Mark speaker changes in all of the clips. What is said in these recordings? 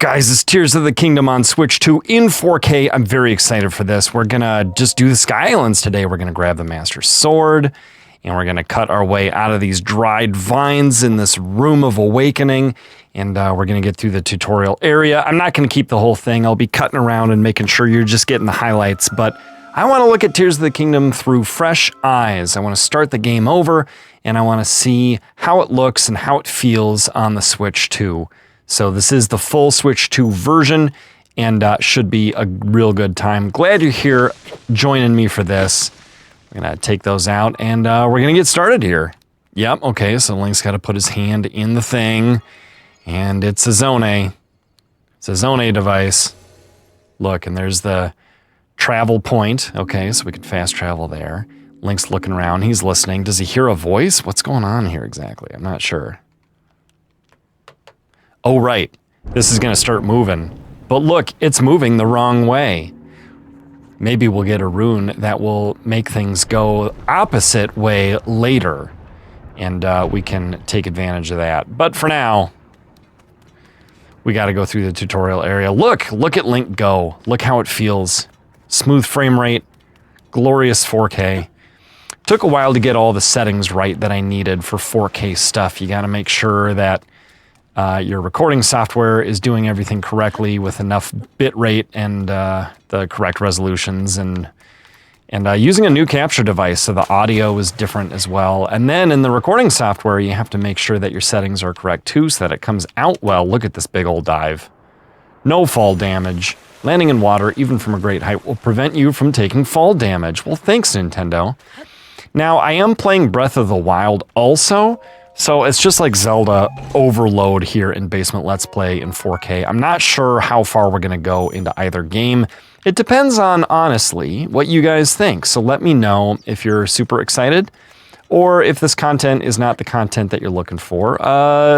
Speaker 1: guys, it's Tears of the Kingdom on Switch 2 in 4K. I'm very excited for this. We're gonna just do the Sky Islands today. We're gonna grab the Master Sword, and we're gonna cut our way out of these dried vines in this Room of Awakening, and we're gonna get through the tutorial area. I'm not gonna keep the whole thing. I'll be cutting around and making sure you're just getting the highlights, but I wanna look at Tears of the Kingdom through fresh eyes. I wanna start the game over, and I wanna see how it looks and how it feels on the Switch 2. So this is the full Switch 2 version, and should be a real good time. Glad you're here joining me for this. I'm gonna take those out, and we're gonna get started here. Yep, okay, so Link's gotta put his hand in the thing, and it's a Zone A. It's a Zone A device. Look, and there's the travel point. Okay, so we can fast travel there. Link's looking around, he's listening. Does he hear a voice? What's going on here exactly? I'm not sure. Oh, right. This is going to start moving. But look, it's moving the wrong way. Maybe we'll get a rune that will make things go opposite way later. And we can take advantage of that. But for now, we got to go through the tutorial area. Look at Link go. Look how it feels. Smooth frame rate, glorious 4K. Took a while to get all the settings right that I needed for 4K stuff. You got to make sure that your recording software is doing everything correctly with enough bit rate and the correct resolutions, and using a new capture device so the audio is different as well. And then in the recording software, you have to make sure that your settings are correct too so that it comes out well. Look at this big old dive. No fall damage. Landing in water, even from a great height, will prevent you from taking fall damage. Well, thanks, Nintendo. Now, I am playing Breath of the Wild also, so it's just like Zelda Overload here in Basement Let's Play in 4K. I'm not sure how far we're gonna go into either game. It depends on, honestly, what you guys think. So let me know if you're super excited, or if this content is not the content that you're looking for.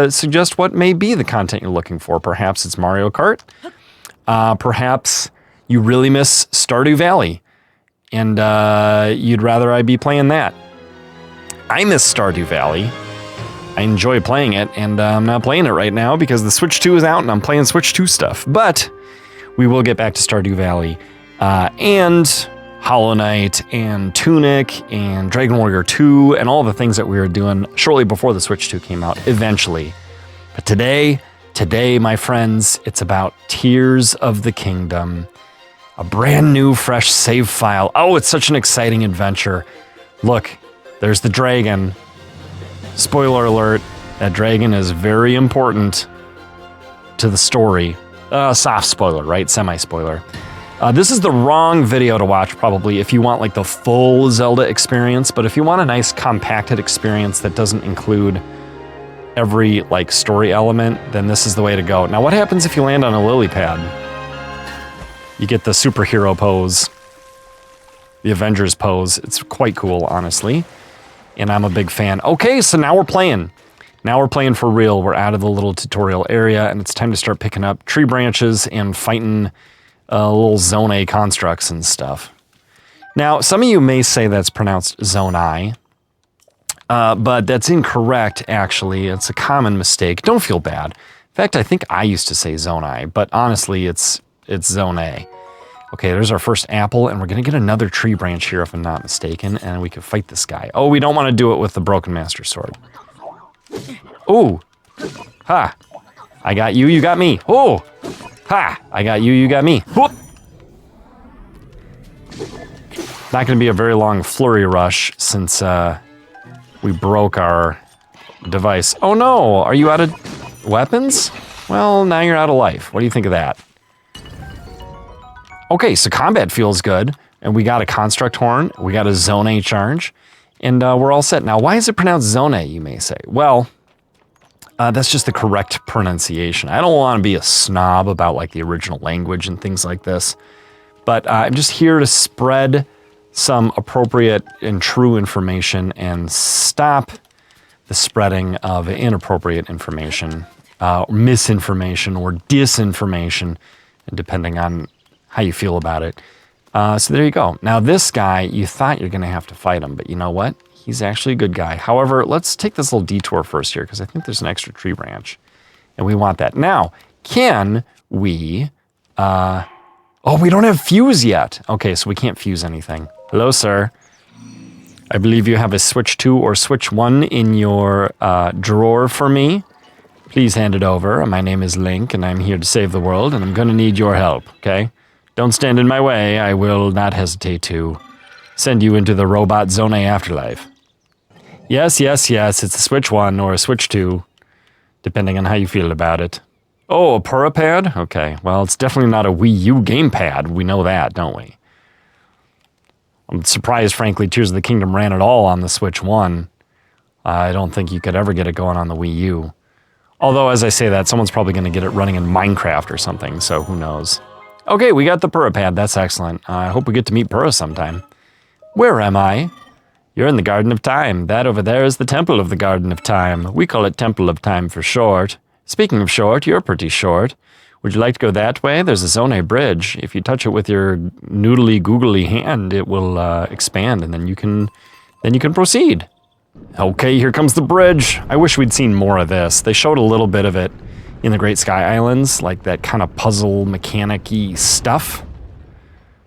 Speaker 1: Suggest what may be the content you're looking for. Perhaps it's Mario Kart. Perhaps you really miss Stardew Valley, and you'd rather I be playing that. I miss Stardew Valley. I enjoy playing it, and I'm not playing it right now because the Switch 2 is out and I'm playing Switch 2 stuff. But we will get back to Stardew Valley, and Hollow Knight, and Tunic, and Dragon Warrior 2, and all the things that we were doing shortly before the Switch 2 came out, eventually. But today, my friends, it's about Tears of the Kingdom. A brand new, fresh save file. Oh, it's such an exciting adventure. Look, there's the dragon. Spoiler alert, that dragon is very important to the story. Soft spoiler, right? Semi-spoiler. This is the wrong video to watch, probably, if you want like the full Zelda experience, but if you want a nice compacted experience that doesn't include every like story element, then this is the way to go. Now, what happens if you land on a lily pad? You get the superhero pose, the Avengers pose. It's quite cool, honestly. And I'm a big fan. Okay, so now we're playing. Now we're playing for real. We're out of the little tutorial area, and it's time to start picking up tree branches and fighting little Zone A constructs and stuff. Now, some of you may say that's pronounced Zone I, but that's incorrect, actually. It's a common mistake. Don't feel bad. In fact, I think I used to say Zone I, but honestly, it's Zone A. Okay, there's our first apple, and we're gonna get another tree branch here if I'm not mistaken, and we can fight this guy. Oh, we don't wanna do it with the broken Master Sword. Ooh, ha, I got you, you got me. Oh, ha, I got you, you got me. Whoop. Not gonna be a very long flurry rush since we broke our device. Oh no, are you out of weapons? Well, now you're out of life. What do you think of that? Okay, so combat feels good, and we got a construct horn, we got a Zone A charge, and we're all set. Now, why is it pronounced Zone A, you may say? Well, that's just the correct pronunciation. I don't want to be a snob about like the original language and things like this, but I'm just here to spread some appropriate and true information and stop the spreading of inappropriate information, misinformation, or disinformation, depending on how you feel about it. So there you go. Now this guy, you thought you're gonna have to fight him, but you know what? He's actually a good guy. However, let's take this little detour first here, because I think there's an extra tree branch, and we want that. Now, can we... oh, we don't have fuse yet. Okay, so we can't fuse anything. Hello, sir. I believe you have a switch 2 or switch 1 in your drawer for me. Please hand it over. My name is Link, and I'm here to save the world, and I'm going to need your help, okay? Don't stand in my way. I will not hesitate to send you into the robot zone afterlife. Yes, yes, yes. It's a switch 1 or a switch 2, depending on how you feel about it. Oh, a Purah Pad? Okay, well, it's definitely not a Wii U gamepad. We know that, don't we? I'm surprised, frankly, Tears of the Kingdom ran at all on the Switch 1. I don't think you could ever get it going on the Wii U. Although, as I say that, someone's probably going to get it running in Minecraft or something, so who knows. Okay, we got the Purah Pad. That's excellent. I hope we get to meet Purah sometime. Where am I? You're in the Garden of Time. That over there is the Temple of the Garden of Time. We call it Temple of Time for short. Speaking of short, you're pretty short. Would you like to go that way? There's a Zone bridge. If you touch it with your noodly googly hand, it will expand, and then you can proceed. Okay, here comes the bridge. I wish we'd seen more of this. They showed a little bit of it in the Great Sky Islands, like that kind of puzzle mechanic-y stuff.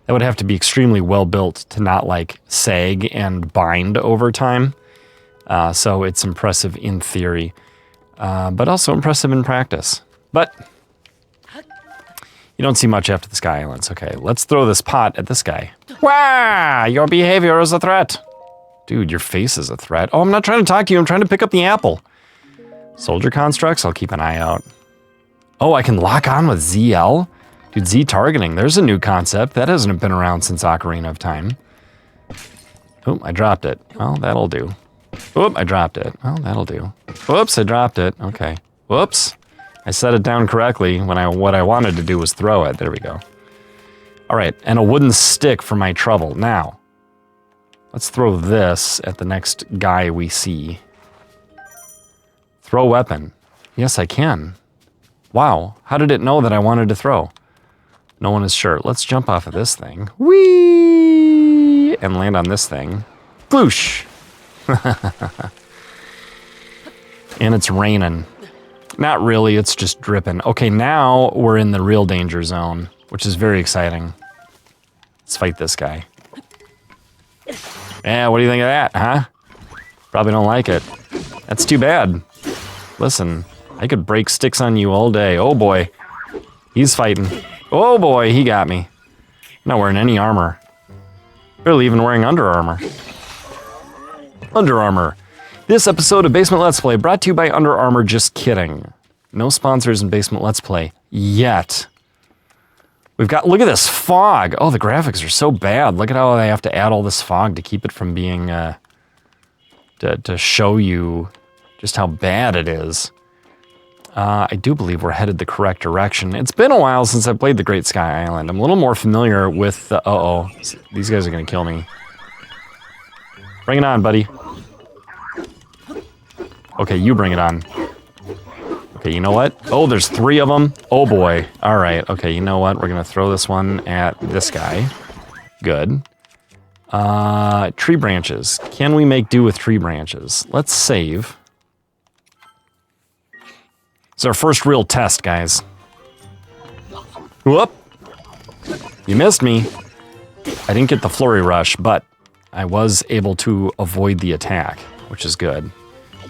Speaker 1: That would have to be extremely well built to not like sag and bind over time. So it's impressive in theory, but also impressive in practice. But you don't see much after the Sky Islands. Okay, let's throw this pot at this guy. Wow, your behavior is a threat. Dude, your face is a threat. Oh, I'm not trying to talk to you. I'm trying to pick up the apple. Soldier constructs? I'll keep an eye out. Oh, I can lock on with ZL? Dude, Z targeting. There's a new concept. That hasn't been around since Ocarina of Time. Oh, I dropped it. Well, that'll do. Whoop, I dropped it. Well, that'll do. Whoops, I dropped it. Okay. Whoops. I set it down correctly when what I wanted to do was throw it. There we go. All right, and a wooden stick for my trouble. Now, let's throw this at the next guy we see. Throw weapon. Yes, I can. Wow, how did it know that I wanted to throw? No one is sure. Let's jump off of this thing. Whee! And land on this thing. Gloosh! And it's raining. Not really, it's just dripping. Okay, now we're in the real danger zone, which is very exciting. Let's fight this guy. Yeah, what do you think of that, huh? Probably don't like it. That's too bad. Listen, I could break sticks on you all day. Oh boy. He's fighting. Oh boy, he got me. I'm not wearing any armor. Barely even wearing Under Armour. Under Armour. This episode of Basement Let's Play brought to you by Under Armour. Just kidding. No sponsors in Basement Let's Play yet. We've got, look at this fog. Oh, the graphics are so bad. Look at how they have to add all this fog to keep it from being, to show you just how bad it is. I do believe we're headed the correct direction. It's been a while since I played the Great Sky Island. I'm a little more familiar with the, uh-oh, these guys are gonna kill me. Bring it on, buddy. Okay, you bring it on. Okay, you know what? Oh, there's 3 of them. Oh boy. All right. Okay, you know what? We're gonna throw this one at this guy. Good. Tree branches. Can we make do with tree branches? Let's save. It's our first real test, guys. Whoop! You missed me. I didn't get the flurry rush, but I was able to avoid the attack, which is good.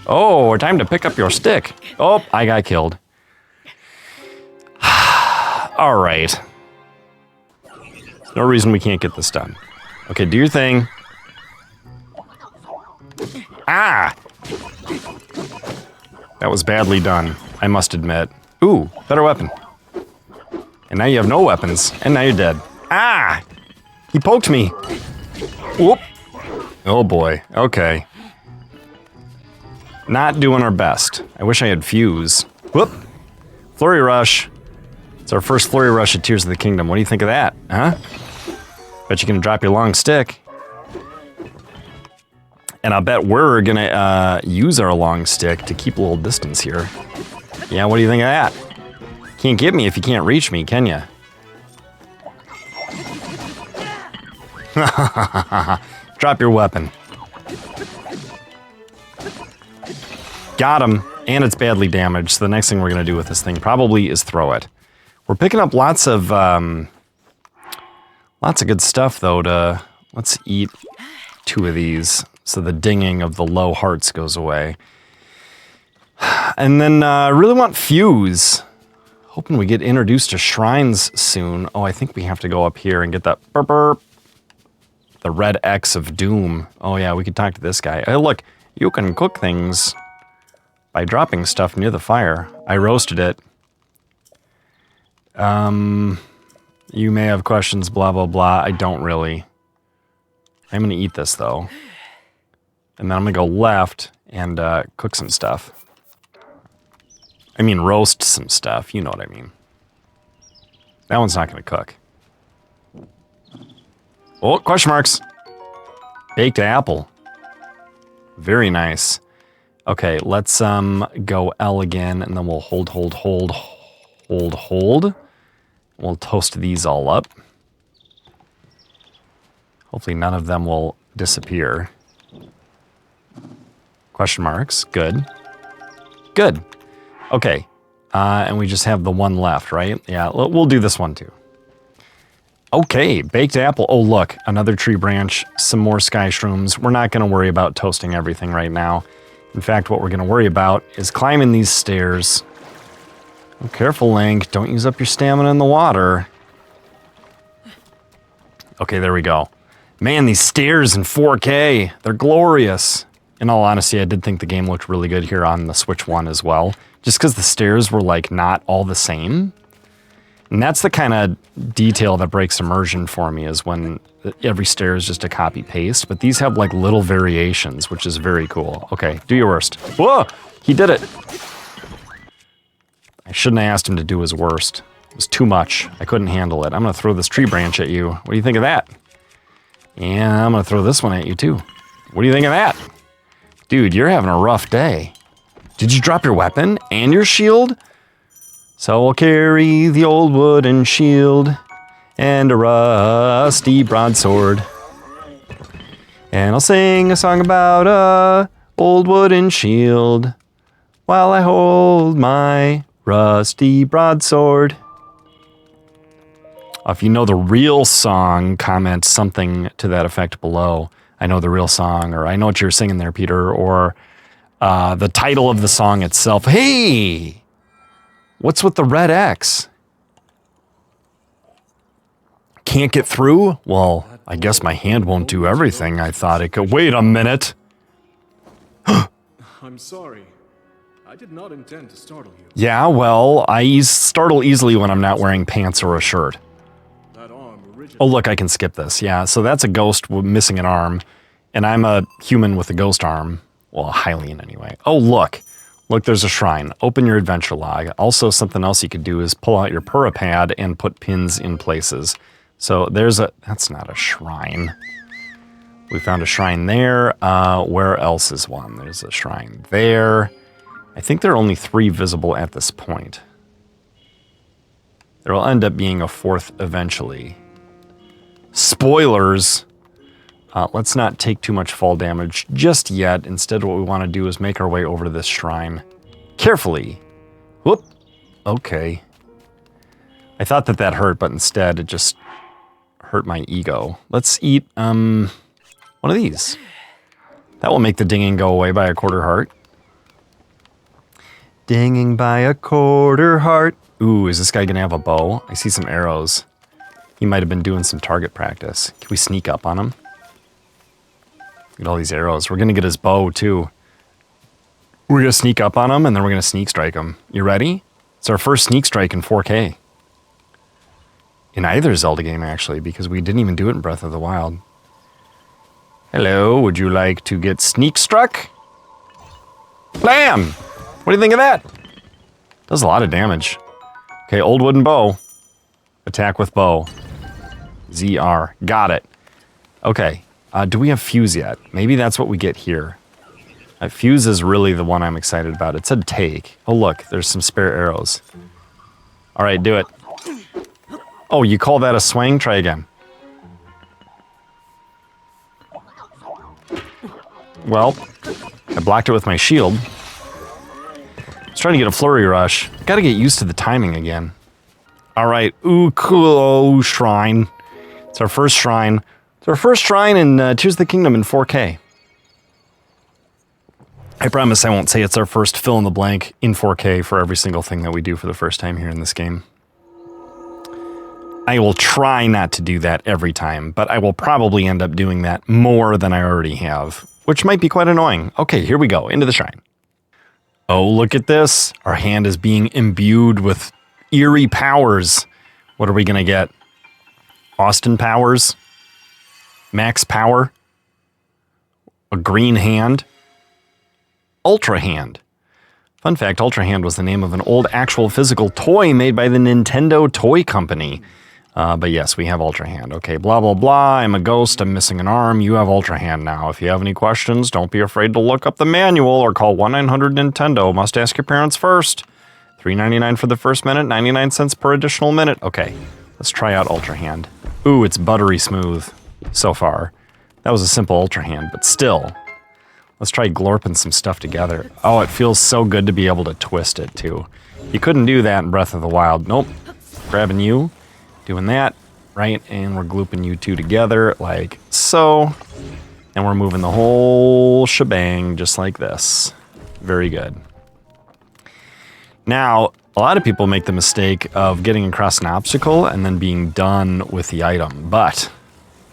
Speaker 1: Oh, time to pick up your stick. Oh, I got killed. All right. No reason we can't get this done. Okay, do your thing. Ah! That was badly done, I must admit. Ooh, better weapon. And now you have no weapons, and now you're dead. Ah! He poked me. Whoop. Oh boy, okay. Not doing our best. I wish I had fuse. Whoop. Flurry rush. It's our first flurry rush at Tears of the Kingdom. What do you think of that, huh? Bet you can drop your long stick. And I bet we're gonna use our long stick to keep a little distance here. Yeah, what do you think of that? Can't get me if you can't reach me, can ya? Drop your weapon. Got him. And it's badly damaged, so the next thing we're going to do with this thing probably is throw it. We're picking up lots of good stuff, though. Let's eat 2 of these, so the dinging of the low hearts goes away. And then I really want fuse. Hoping we get introduced to shrines soon. Oh, I think we have to go up here and get that burp burp. The red X of doom. Oh yeah, we could talk to this guy. Hey, look, you can cook things by dropping stuff near the fire. I roasted it. You may have questions, blah, blah, blah. I don't really. I'm going to eat this, though. And then I'm going to go left and cook some stuff. I mean, roast some stuff. You know what I mean. That one's not going to cook. Oh, question marks. Baked apple. Very nice. Okay, let's go L again, and then we'll hold. We'll toast these all up. Hopefully none of them will disappear. Question marks. Good. Good. Okay. And we just have the one left, right? Yeah, we'll do this one too. Okay, baked apple. Oh, look, another tree branch, some more sky shrooms. We're not going to worry about toasting everything right now. In fact, what we're going to worry about is climbing these stairs. Oh, careful, Link. Don't use up your stamina in the water. Okay, there we go. Man, these stairs in 4K, they're glorious. In all honesty, I did think the game looked really good here on the Switch 1 as well. Just because the stairs were, like, not all the same. And that's the kind of detail that breaks immersion for me, is when every stair is just a copy-paste. But these have, like, little variations, which is very cool. Okay, do your worst. Whoa! He did it! I shouldn't have asked him to do his worst. It was too much. I couldn't handle it. I'm going to throw this tree branch at you. What do you think of that? And I'm going to throw this one at you, too. What do you think of that? Dude, you're having a rough day. Did you drop your weapon and your shield? So I'll carry the old wooden shield and a rusty broadsword. And I'll sing a song about a old wooden shield while I hold my rusty broadsword. If you know the real song, comment something to that effect below. I know the real song, or I know what you're singing there, Peter, or the title of the song itself. Hey! What's with the red X? Can't get through? Well, I guess my hand won't do everything I thought it could. Wait a minute.
Speaker 2: I'm sorry. I did not intend to startle you.
Speaker 1: Yeah, well, I startle easily when I'm not wearing pants or a shirt. Oh, look, I can skip this. Yeah, so that's a ghost missing an arm, and I'm a human with a ghost arm. Well, a Hylian anyway. Oh, look. Look, there's a shrine. Open your adventure log. Also, something else you could do is pull out your Purah Pad and put pins in places. So there's a... That's not a shrine. We found a shrine there. Where else is one? There's a shrine there. I think there are only 3 visible at this point. There will end up being a 4th eventually. Spoilers! Let's not take too much fall damage just yet. Instead, what we want to do is make our way over to this shrine. Carefully. Whoop. Okay. I thought that hurt, but instead it just hurt my ego. Let's eat, one of these. That will make the dinging go away by a 1/4 heart. Dinging by a 1/4 heart. Ooh, is this guy gonna have a bow? I see some arrows. He might have been doing some target practice. Can we sneak up on him? Look at all these arrows. We're gonna get his bow, too. We're gonna sneak up on him, and then we're gonna sneak strike him. You ready? It's our first sneak strike in 4K. In either Zelda game, actually, because we didn't even do it in Breath of the Wild. Hello, would you like to get sneak struck? Blam! What do you think of that? Does a lot of damage. Okay, old wooden bow. Attack with bow. ZR. Got it. Okay. Do we have fuse yet? Maybe that's what we get here. Fuse is really the one I'm excited about. It said take. Oh, look. There's some spare arrows. All right, do it. Oh, you call that a swing? Try again. Well, I blocked it with my shield. trying to get a flurry rush. Got to get used to the timing again. All right. Ooh, cool shrine. It's our first shrine. It's our first shrine in Tears of the Kingdom in 4K. I promise I won't say it's our first fill in the blank in 4K for every single thing that we do for the first time here in this game. I will try not to do that every time, but I will probably end up doing that more than I already have, which might be quite annoying. Okay, here we go, into the shrine. Oh, look at this. Our hand is being imbued with eerie powers. What are we going to get? Austin powers? Max power? A green hand? Ultrahand. Fun fact, Ultrahand was the name of an old actual physical toy made by the Nintendo Toy Company. But yes, we have Ultrahand. Okay, blah, blah, blah. I'm a ghost. I'm missing an arm. You have Ultrahand now. If you have any questions, don't be afraid to look up the manual or call 1-900-NINTENDO. Must ask your parents first. $3.99 for the first minute, 99 cents per additional minute. Okay, let's try out Ultrahand. Ooh, it's buttery smooth so far. That was a simple Ultrahand, but still. Let's try glorping some stuff together. Oh, it feels so good to be able to twist it, too. You couldn't do that in Breath of the Wild. Nope. Grabbing you, doing that, right? And we're glooping you two together like so. And we're moving the whole shebang just like this. Very good. Now, a lot of people make the mistake of getting across an obstacle and then being done with the item. But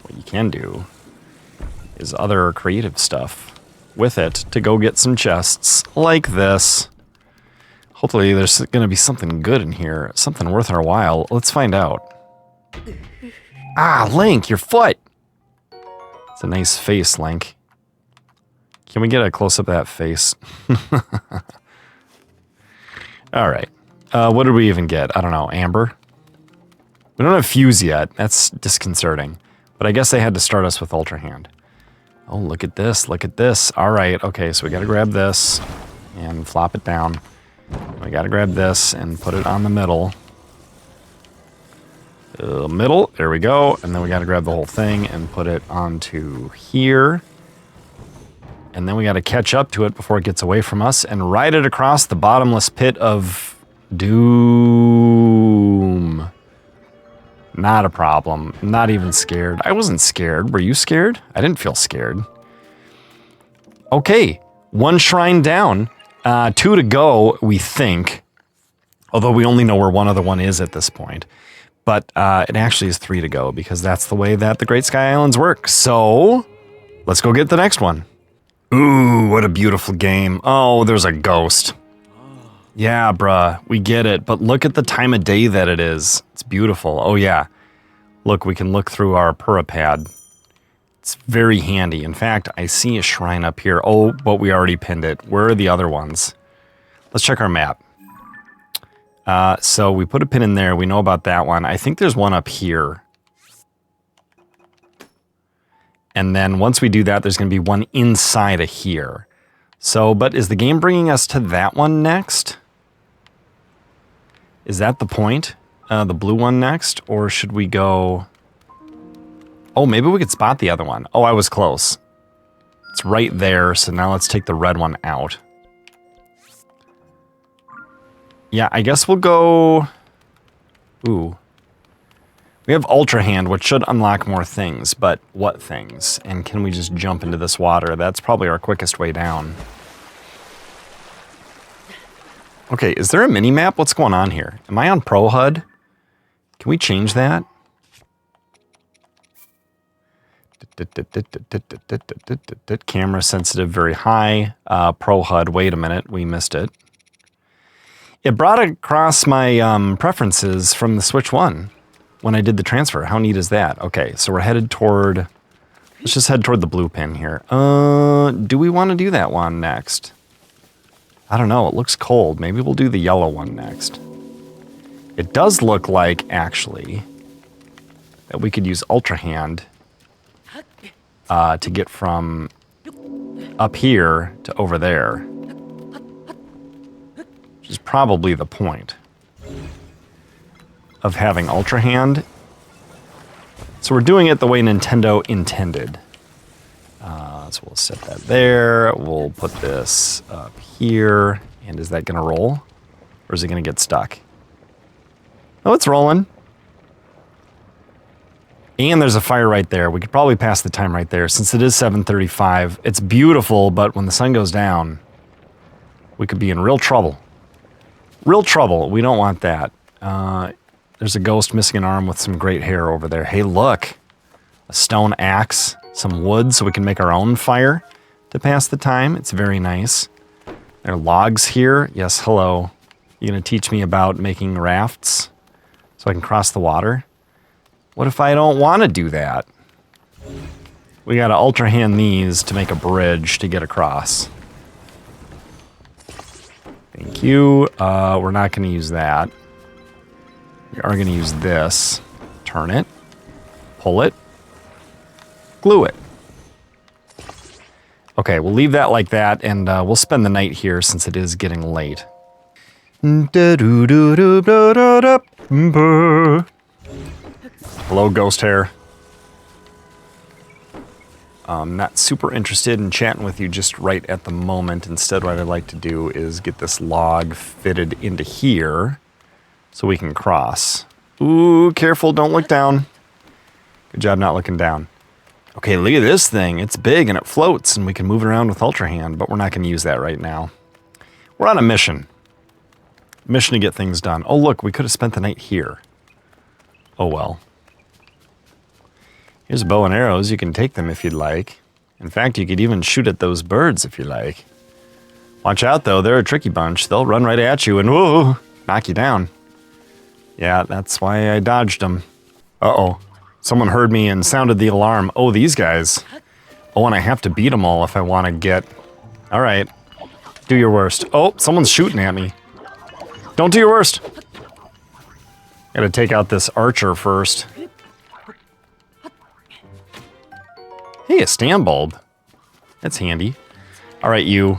Speaker 1: what you can do is other creative stuff with it to go get some chests like this. Hopefully there's going to be something good in here, something worth our while. Let's find out. Ah, Link, your foot! It's a nice face, Link. Can we get a close-up of that face? Alright. What did we even get? I don't know. Amber? We don't have Fuse yet. That's disconcerting. But I guess they had to start us with Ultrahand. Oh, look at this. Look at this. Alright. Okay, so we gotta grab this and flop it down. We gotta grab this and put it on the middle. Middle. There we go. And then we gotta grab the whole thing and put it onto here. And then we gotta catch up to it before it gets away from us and ride it across the bottomless pit of doom. Not a problem. Not even scared. I wasn't scared. Were you scared? I didn't feel scared. Okay. One shrine down. 2 to go, we think. Although we only know where one other one is at this point. But it actually is 3 to go because that's the way that the Great Sky Islands work. So, let's go get the next one. Ooh, what a beautiful game. Oh, there's a ghost. Yeah, bruh, we get it. But look at the time of day that it is. It's beautiful. Oh, yeah. Look, we can look through our Purah Pad. It's very handy. In fact, I see a shrine up here. Oh, but we already pinned it. Where are the other ones? Let's check our map. So we put a pin in there. We know about that one. I think there's one up here. And then once we do that, there's going to be one inside of here. So, but is the game bringing us to that one next? Is that the point? The blue one next? Or should we go... Oh, maybe we could spot the other one. Oh, I was close. It's right there, so now let's take the red one out. Yeah, I guess we'll go... Ooh. We have Ultrahand, which should unlock more things, but what things? And can we just jump into this water? That's probably our quickest way down. Okay, is there a mini-map? What's going on here? Am I on Pro HUD? Can we change that? Camera sensitive, very high. Pro HUD, wait a minute, we missed it. It brought across my preferences from the Switch 1 when I did the transfer. How neat is that? Okay, so we're headed toward... Let's just head toward the blue pin here. Do we want to do that one next? I don't know, it looks cold. Maybe we'll do the yellow one next. It does look like, actually, that we could use Ultrahand to get from up here to over there. Which is probably the point of having Ultrahand. So we're doing it the way Nintendo intended. So we'll set that there. We'll put this up here And is that going to roll? Or is it going to get stuck? Oh, it's rolling. And there's a fire right there. We could probably pass the time right there. Since it is 7:35, it's beautiful, but when the sun goes down, we could be in real trouble. Real trouble. We don't want that. There's a ghost missing an arm with some great hair over there. Hey, look. A stone axe, some wood so we can make our own fire to pass the time. It's very nice. There are logs here. Yes, hello. You gonna teach me about making rafts so I can cross the water? What if I don't want to do that? We gotta Ultrahand these to make a bridge to get across. Thank you. We're not gonna use that. We are gonna use this. Turn it. Pull it. Glue it. Okay, we'll leave that like that, and we'll spend the night here since it is getting late. Hello, ghost hair. I'm not super interested in chatting with you just right at the moment. Instead, what I'd like to do is get this log fitted into here so we can cross. Ooh, careful, don't look down. Good job not looking down. Okay, look at this thing. It's big and it floats and we can move it around with Ultrahand, but we're not going to use that right now. We're on a mission. Mission to get things done. Oh, look, we could have spent the night here. Oh, well. Here's a bow and arrows. You can take them if you'd like. In fact, you could even shoot at those birds if you like. Watch out, though. They're a tricky bunch. They'll run right at you and, whoa, knock you down. Yeah, that's why I dodged them. Uh-oh. Someone heard me and sounded the alarm. Oh, these guys. Oh, and I have to beat them all if I want to get... All right. Do your worst. Oh, someone's shooting at me. Don't do your worst. Gotta take out this archer first. Hey, a stand bulb. That's handy. All right, you.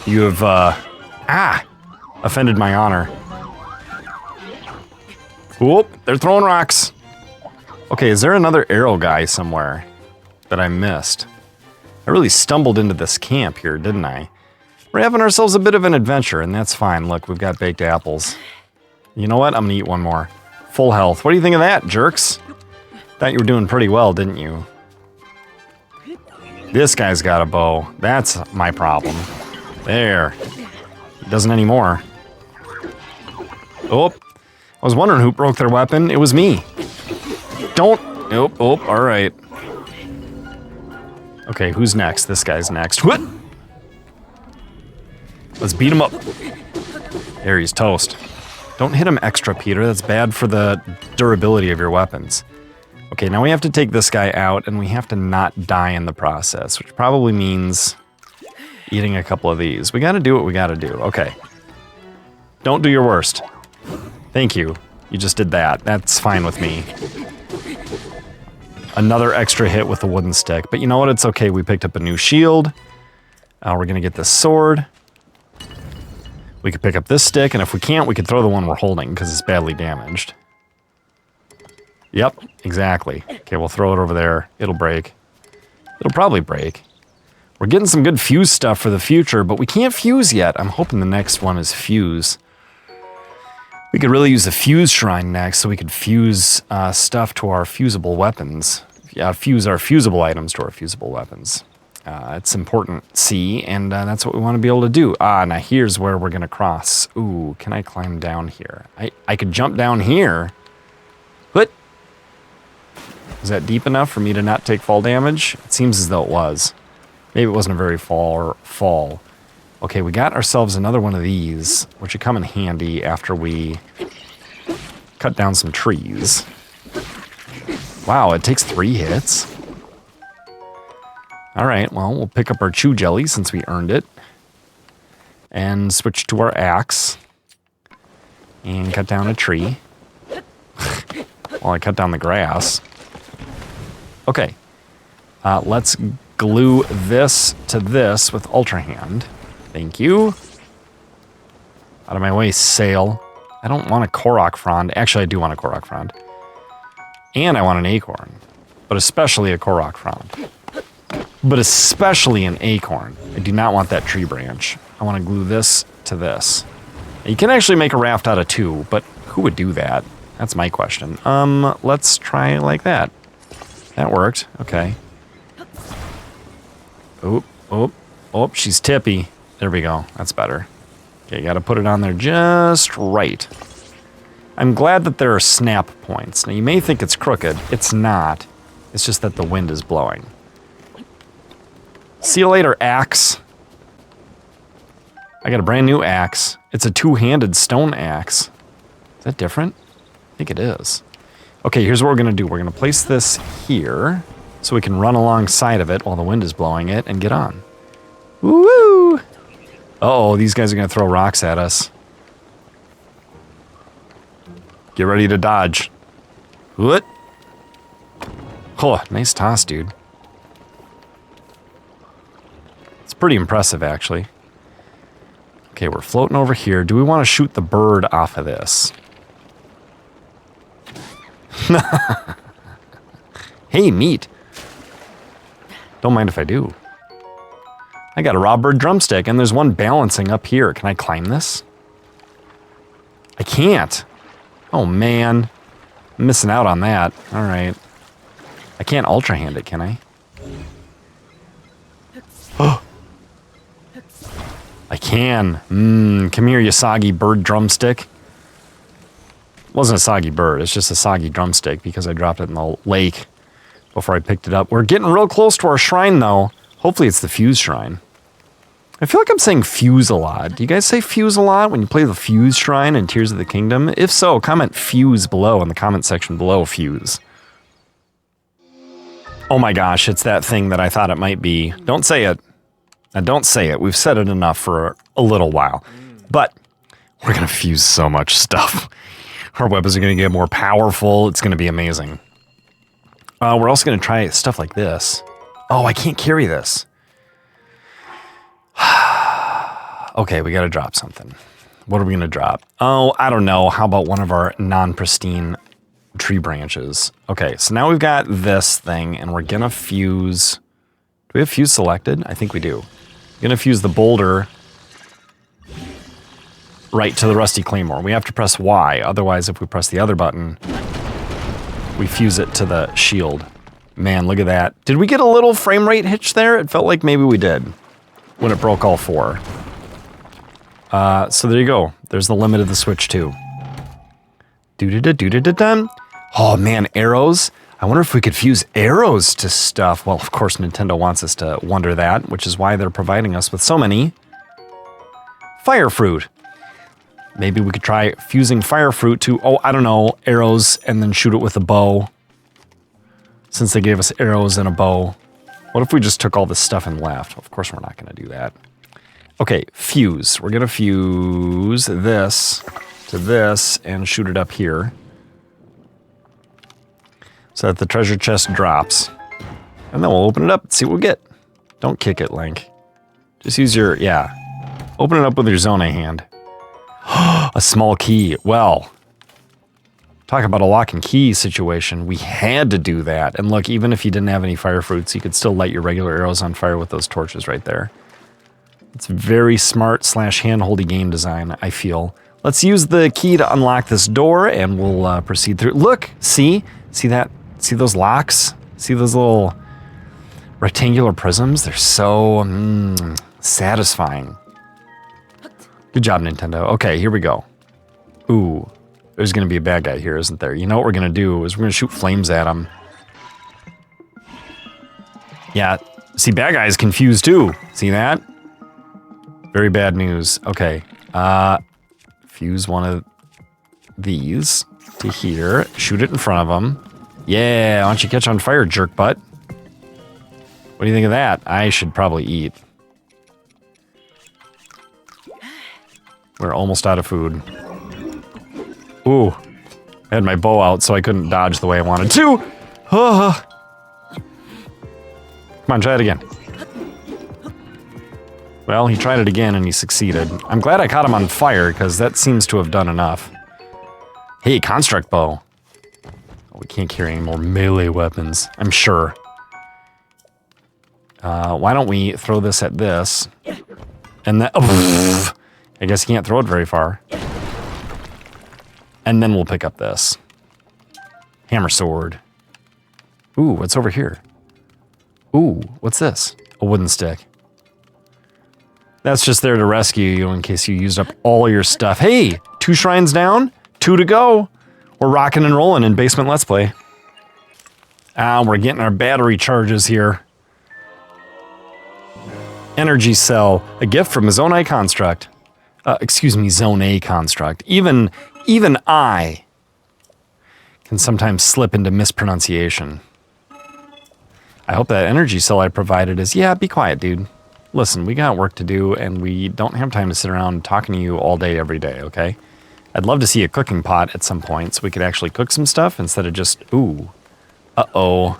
Speaker 1: You have, offended my honor. Whoop, they're throwing rocks. Okay, is there another arrow guy somewhere that I missed? I really stumbled into this camp here, didn't I? We're having ourselves a bit of an adventure, and that's fine. Look, we've got baked apples. You know what? I'm gonna eat one more. Full health. What do you think of that, jerks? Thought you were doing pretty well, didn't you? This guy's got a bow. That's my problem. There. He doesn't anymore. Oh. I was wondering who broke their weapon. It was me. Don't. Nope. Oh, all right. Okay, who's next? This guy's next. What? Let's beat him up. There, he's toast. Don't hit him extra, Peter. That's bad for the durability of your weapons. Okay, now we have to take this guy out, and we have to not die in the process, which probably means eating a couple of these. We gotta do what we gotta do. Okay. Don't do your worst. Thank you. You just did that. That's fine with me. Another extra hit with the wooden stick. But you know what? It's okay. We picked up a new shield. We're going to get this sword. We could pick up this stick, and if we can't, we could throw the one we're holding because it's badly damaged. Yep, exactly. Okay, we'll throw it over there. It'll break. It'll probably break. We're getting some good fuse stuff for the future, but we can't fuse yet. I'm hoping the next one is fuse. We could really use the fuse shrine next so we could fuse stuff to our fusible weapons. Yeah, fuse our fusible items to our fusible weapons. It's important, see, and that's what we want to be able to do. Now here's where we're going to cross. Ooh, can I climb down here? I could jump down here. What? Is that deep enough for me to not take fall damage? It seems as though it was. Maybe it wasn't a very fall. Okay, we got ourselves another one of these, which would come in handy after we cut down some trees. Wow, it takes 3 hits. All right, well, we'll pick up our chew jelly since we earned it. And switch to our axe. And cut down a tree. Well, I cut down the grass. Okay, let's glue this to this with Ultrahand. Thank you. Out of my way, sail. I don't want a Korok frond. Actually, I do want a Korok frond. And I want an acorn. But especially a Korok frond. but especially an acorn. I do not want that tree branch. I want to glue this to this. You can actually make a raft out of 2, but who would do that? That's my question. Let's try it like that. That worked. Okay. Oh, she's tippy. There we go. That's better. Okay, you gotta put it on there just right. I'm glad that there are snap points. Now, you may think it's crooked. It's not. It's just that the wind is blowing. See you later, axe. I got a brand new axe. It's a 2-handed stone axe. Is that different? I think it is. Okay, here's what we're gonna do. We're gonna place this here so we can run alongside of it while the wind is blowing it and get on. Woo! Uh-oh, these guys are gonna throw rocks at us. Get ready to dodge. What? Oh, nice toss, dude. It's pretty impressive, actually. Okay, we're floating over here. Do we want to shoot the bird off of this? Hey, neat. Don't mind if I do. I got a raw bird drumstick, and there's one balancing up here. Can I climb this? I can't. Oh, man. I'm missing out on that. All right. I can't Ultrahand it, can I? Oh. I can. Come here, you soggy bird drumstick. It wasn't a soggy bird. It's just a soggy drumstick because I dropped it in the lake before I picked it up. We're getting real close to our shrine, though. Hopefully it's the fuse shrine. I feel like I'm saying fuse a lot. Do you guys say fuse a lot when you play the fuse shrine in Tears of the Kingdom? If so, comment fuse below in the comment section below, fuse. Oh my gosh, it's that thing that I thought it might be. Don't say it. Now don't say it. We've said it enough for a little while. But we're going to fuse so much stuff. Our weapons are going to get more powerful. It's going to be amazing. We're also going to try stuff like this. Oh, I can't carry this. Okay, we got to drop something. What are we going to drop? Oh, I don't know. How about one of our non-pristine tree branches? Okay, so now we've got this thing, and we're going to fuse... Do we have fuse selected? I think we do. We're going to fuse the boulder right to the rusty claymore. We have to press Y, otherwise if we press the other button, we fuse it to the shield. Man, look at that. Did we get a little frame rate hitch there? It felt like maybe we did when it broke all 4. So there you go. There's the limit of the Switch too. Do-do-do-do-do-do-dum. Oh man, arrows. I wonder if we could fuse arrows to stuff. Well, of course, Nintendo wants us to wonder that, which is why they're providing us with so many fire fruit. Maybe we could try fusing fire fruit to, oh, I don't know, arrows and then shoot it with a bow. Since they gave us arrows and a bow. What if we just took all this stuff and left? Of course, we're not going to do that. Okay, fuse. We're going to fuse this to this and shoot it up here. So that the treasure chest drops. And then we'll open it up and see what we get. Don't kick it, Link. Just use your, yeah. Open it up with your Zone hand. A small key. Well, talk about a lock and key situation. We had to do that. And look, even if you didn't have any fire fruits, you could still light your regular arrows on fire with those torches right there. It's very smart / hand-holdy game design, I feel. Let's use the key to unlock this door and we'll proceed through. Look, see that? See those locks? See those little rectangular prisms? They're so satisfying. Good job, Nintendo. Okay, here we go. Ooh, there's going to be a bad guy here, isn't there? You know what we're going to do is we're going to shoot flames at him. Yeah, see, bad guy's confused too. See that? Very bad news. Okay, fuse one of these to here. Shoot it in front of him. Yeah, why don't you catch on fire, jerk butt? What do you think of that? I should probably eat. We're almost out of food. Ooh. I had my bow out so I couldn't dodge the way I wanted to. Come on, try it again. Well, he tried it again and he succeeded. I'm glad I caught him on fire because that seems to have done enough. Hey, construct bow. Oh, we can't carry any more melee weapons, I'm sure. Why don't we throw this at this? And then, oh, I guess you can't throw it very far. And then we'll pick up this. Hammer sword. Ooh, what's over here? Ooh, what's this? A wooden stick. That's just there to rescue you in case you used up all your stuff. Hey, 2 shrines down, 2 to go. We're rocking and rolling in Basement Let's Play. We're getting our battery charges here. Energy cell, a gift from a Zone A construct. Excuse me, Zone A construct. Even I can sometimes slip into mispronunciation. I hope that energy cell I provided is, yeah, be quiet, dude. Listen, we got work to do, and we don't have time to sit around talking to you all day, every day, okay? I'd love to see a cooking pot at some point so we could actually cook some stuff instead of just, ooh. Uh-oh.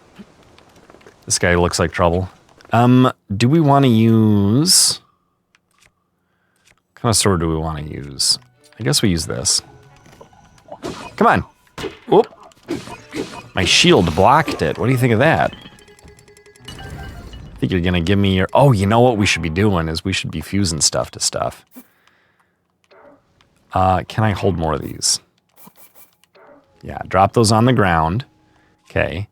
Speaker 1: This guy looks like trouble. Do we want to use... What kind of sword do we want to use? I guess we use this. Come on. Whoop. My shield blocked it. What do you think of that? I think you're going to give me your... Oh, you know what we should be doing is we should be fusing stuff to stuff. Can I hold more of these? Yeah, drop those on the ground. Okay.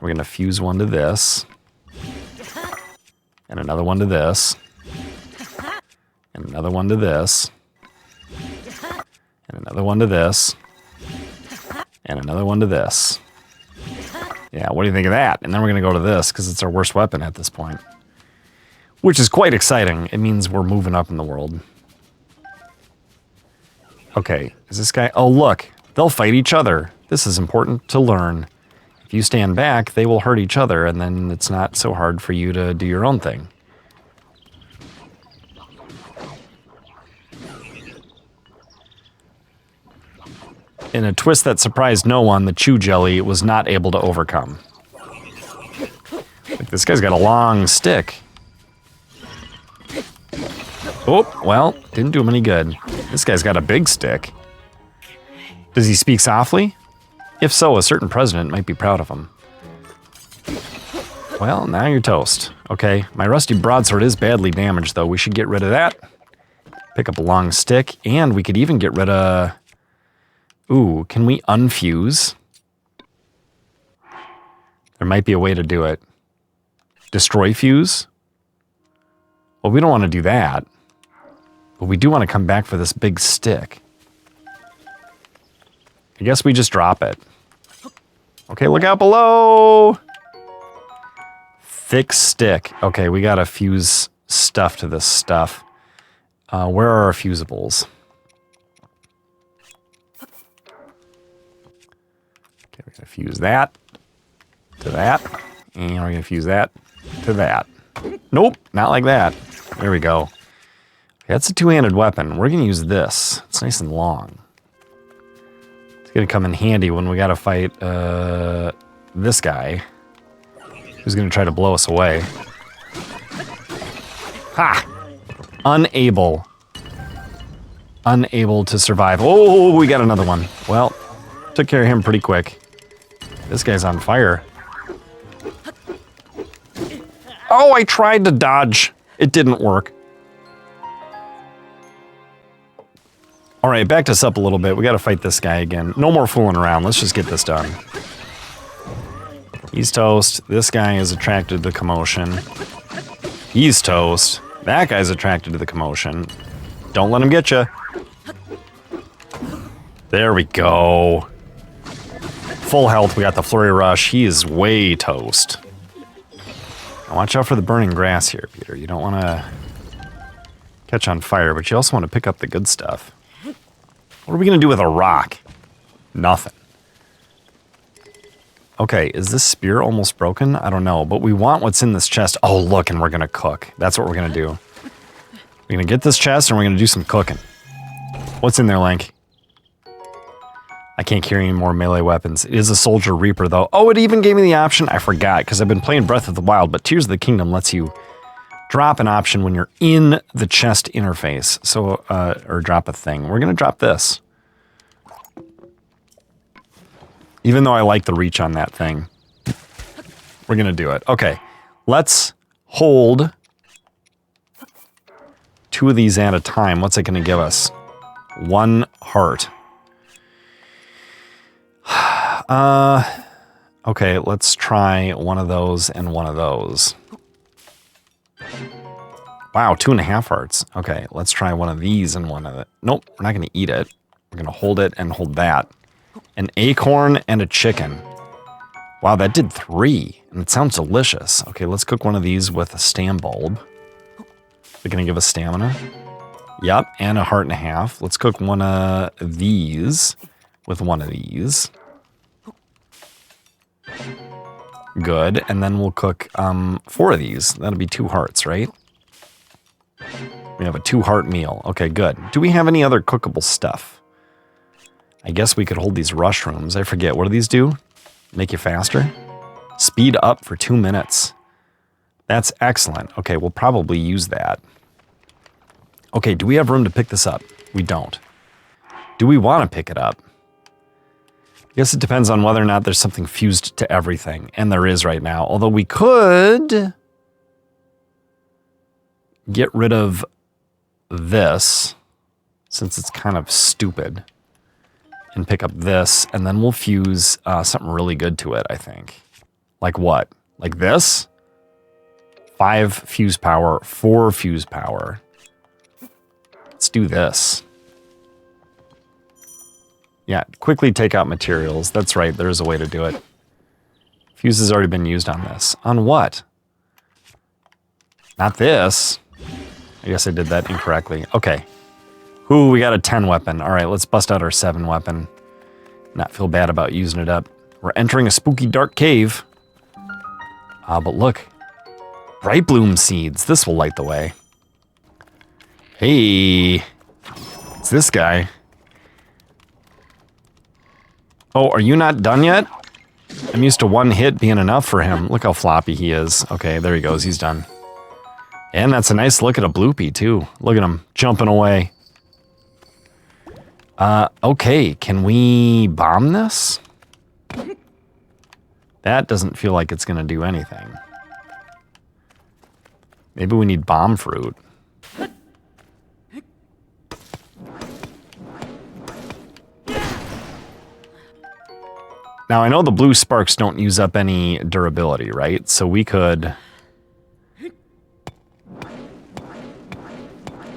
Speaker 1: We're going to fuse one to this. And another one to this. And another one to this. And another one to this. And another one to this. Yeah, what do you think of that? And then we're going to go to this because it's our worst weapon at this point. Which is quite exciting. It means we're moving up in the world. Okay, is this guy... Oh, look. They'll fight each other. This is important to learn. If you stand back, they will hurt each other, and then it's not so hard for you to do your own thing. In a twist that surprised no one, the Chew Jelly was not able to overcome. Like, this guy's got a long stick. Oh, well, didn't do him any good. This guy's got a big stick. Does he speak softly? If so, a certain president might be proud of him. Well, now you're toast. Okay, my rusty broadsword is badly damaged, though. We should get rid of that. Pick up a long stick, and we could even get rid of... Ooh, can we unfuse? There might be a way to do it. Destroy fuse? Well, we don't want to do that. But we do want to come back for this big stick. I guess we just drop it. Okay, look out below! Thick stick. Okay, we gotta fuse stuff to this stuff. Where are our fusibles? Okay, we're gonna fuse that to that. And we're gonna fuse that to that. Nope, not like that. There we go. That's a two-handed weapon. We're gonna use this. It's nice and long. It's gonna come in handy when we gotta fight this guy who's gonna try to blow us away. Ha! Unable to survive. Oh, we got another one. Well, took care of him pretty quick. This guy's on fire. Oh, I tried to dodge. It didn't work. All right, backed us up a little bit. We got to fight this guy again. No more fooling around. Let's just get this done. He's toast. This guy is attracted to the commotion. He's toast. That guy's attracted to the commotion. Don't let him get you. There we go. Full health. We got the flurry rush. He is way toast. Now watch out for the burning grass here, Peter. You don't want to catch on fire, but you also want to pick up the good stuff. What are we going to do with a rock? Nothing. Okay, is this spear almost broken? I don't know, but we want what's in this chest. Oh, look, and we're going to cook. That's what we're going to do. We're going to get this chest, and we're going to do some cooking. What's in there, Link? I can't carry any more melee weapons. It is a Soldier Reaper, though. Oh, it even gave me the option. I forgot, because I've been playing Breath of the Wild, but Tears of the Kingdom lets you drop an option when you're in the chest interface. So, or drop a thing. We're going to drop this. Even though I like the reach on that thing. We're going to do it. Okay. Let's hold 2 of these at a time. What's it going to give us? 1 heart. Okay, let's try one of those and one of those. Wow, 2.5 hearts. Okay, let's try one of these and one of it. Nope, we're not going to eat it. We're going to hold it and hold that. An acorn and a chicken. Wow, that did 3, and it sounds delicious. Okay, let's cook one of these with a stam bulb. They're going to give us stamina. Yep, and 1.5 hearts. Let's cook one of these with one of these. Good, and then we'll cook 4 of these. That'll be 2 hearts, right? We have a 2-heart meal. Okay, good. Do we have any other cookable stuff? I guess we could hold these mushrooms. I forget. What do these do? Make you faster? Speed up for 2 minutes. That's excellent. Okay, we'll probably use that. Okay, do we have room to pick this up? We don't. Do we want to pick it up? I guess it depends on whether or not there's something fused to everything. And there is right now. Although we could get rid of this, since it's kind of stupid, and pick up this, and then we'll fuse something really good to it, I think. Like what? Like this? 5 fuse power, 4 fuse power. Let's do this. Yeah, quickly take out materials. That's right, there's a way to do it. Fuse has already been used on this. On what? Not this. I guess I did that incorrectly. Okay. Ooh, we got a 10 weapon. All right, let's bust out our 7 weapon. Not feel bad about using it up. We're entering a spooky dark cave. But look. Bright bloom seeds. This will light the way. Hey. It's this guy. Oh, are you not done yet? I'm used to 1 hit being enough for him. Look how floppy he is. Okay, there he goes. He's done. And that's a nice look at a bloopy, too. Look at him jumping away. Okay, can we bomb this? That doesn't feel like it's going to do anything. Maybe we need bomb fruit. Now, I know the blue sparks don't use up any durability, right? So we could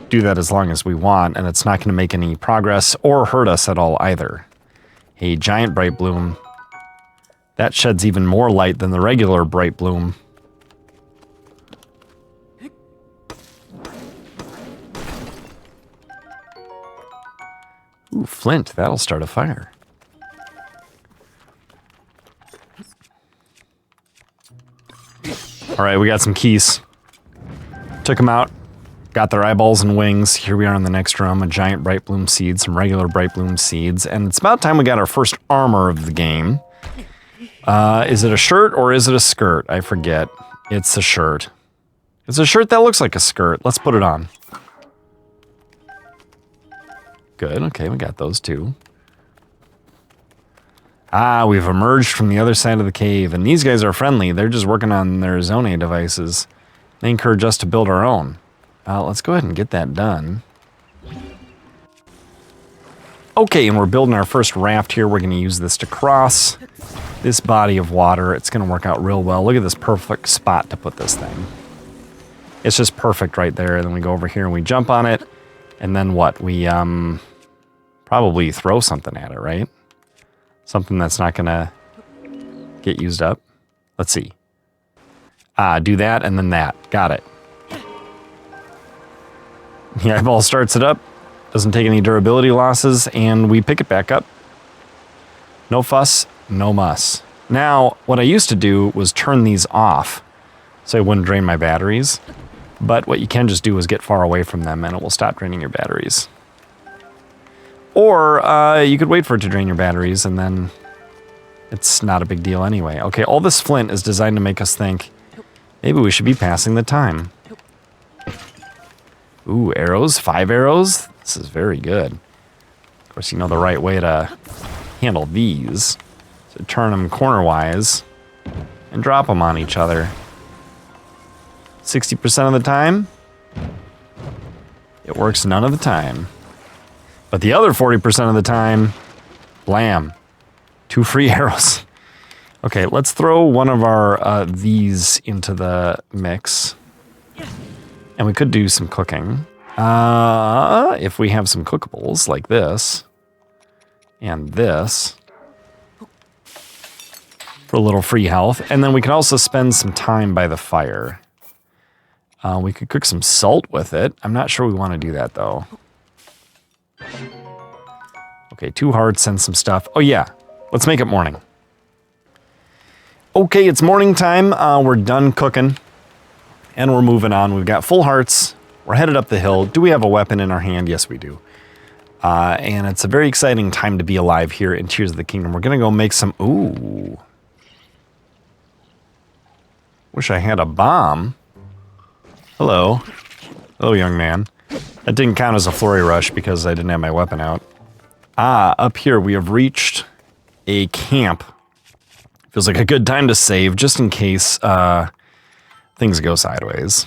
Speaker 1: do that as long as we want, and it's not going to make any progress or hurt us at all either. A giant bright bloom. That sheds even more light than the regular bright bloom. Ooh, flint. That'll start a fire. All right, we got some keys. Took them out. Got their eyeballs and wings. Here we are in the next room. A giant bright bloom seed, some regular bright bloom seeds, and it's about time we got our first armor of the game. Is it a shirt or is it a skirt? I forget. It's a shirt. It's a shirt that looks like a skirt. Let's put it on. Good. Okay, we got those two. Ah, we've emerged from the other side of the cave, and these guys are friendly. They're just working on their Zone devices. They encourage us to build our own. Let's go ahead and get that done. Okay, and we're building our first raft here. We're going to use this to cross this body of water. It's going to work out real well. Look at this perfect spot to put this thing. It's just perfect right there. And then we go over here and we jump on it. And then what? We probably throw something at it, right? Something that's not going to get used up. Let's see. Do that and then that. Got it. The eyeball starts it up. Doesn't take any durability losses. And we pick it back up. No fuss, no muss. Now, what I used to do was turn these off so I wouldn't drain my batteries. But what you can just do is get far away from them and it will stop draining your batteries. Or you could wait for it to drain your batteries and then it's not a big deal anyway. Okay, all this flint is designed to make us think maybe we should be passing the time. Ooh, arrows, 5 arrows. This is very good. Of course, you know the right way to handle these. So turn them corner-wise and drop them on each other. 60% of the time, it works none of the time. But the other 40% of the time, blam, 2 free arrows. Okay, let's throw one of our these into the mix. And we could do some cooking. If we have some cookables like this and this for a little free health. And then we can also spend some time by the fire. We could cook some salt with it. I'm not sure we want to do that though. Okay, 2 hearts and some stuff. Oh yeah, let's make it morning. Okay, it's morning time. We're done cooking and we're moving on. We've got full hearts. We're headed up the hill. Do we have a weapon in our hand? Yes, we do. And it's a very exciting time to be alive here in Tears of the Kingdom. We're going to go make some... Ooh. Wish I had a bomb. Hello. Hello, young man. That didn't count as a flurry rush because I didn't have my weapon out. Up here we have reached a camp. Feels like a good time to save just in case things go sideways.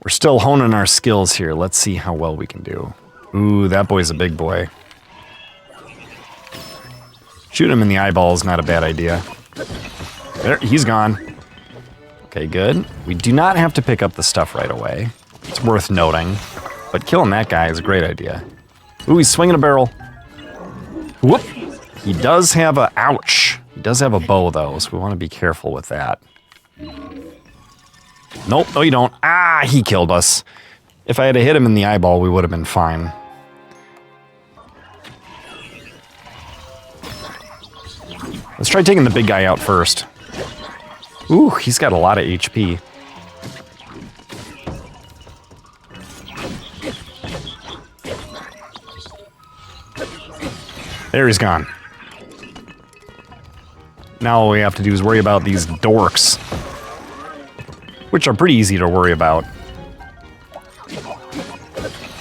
Speaker 1: We're still honing our skills here. Let's see how well we can do. Ooh, that boy's a big boy. Shooting him in the eyeball is not a bad idea. There, he's gone. Okay, good. We do not have to pick up the stuff right away. It's worth noting. But killing that guy is a great idea. Ooh, he's swinging a barrel. Whoop! He does have a... Ouch! He does have a bow, though, so we want to be careful with that. Nope, no you don't. Ah, he killed us. If I had hit him in the eyeball, we would have been fine. Let's try taking the big guy out first. Ooh, he's got a lot of HP. There he's gone. Now all we have to do is worry about these dorks, which are pretty easy to worry about.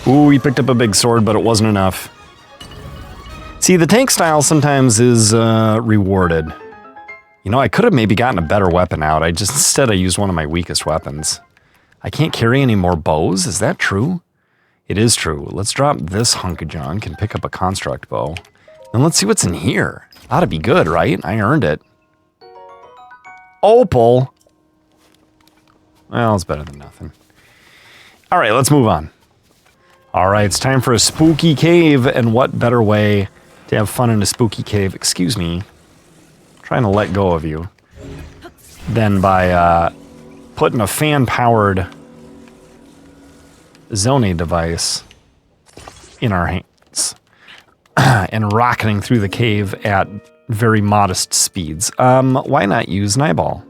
Speaker 1: Ooh, he picked up a big sword, but it wasn't enough. See, the tank style sometimes is rewarded. You know, I could have maybe gotten a better weapon out. Instead I used one of my weakest weapons. I can't carry any more bows? Is that true? It is true. Let's drop this hunk of junk and pick up a construct bow. And let's see what's in here. Ought to be good, right? I earned it. Opal. Well, it's better than nothing. All right, let's move on. All right, it's time for a spooky cave, and what better way to have fun in a spooky cave, excuse me, I'm trying to let go of you, than by putting a fan-powered Zone device in our hands and rocketing through the cave at very modest speeds. Why not use an eyeball?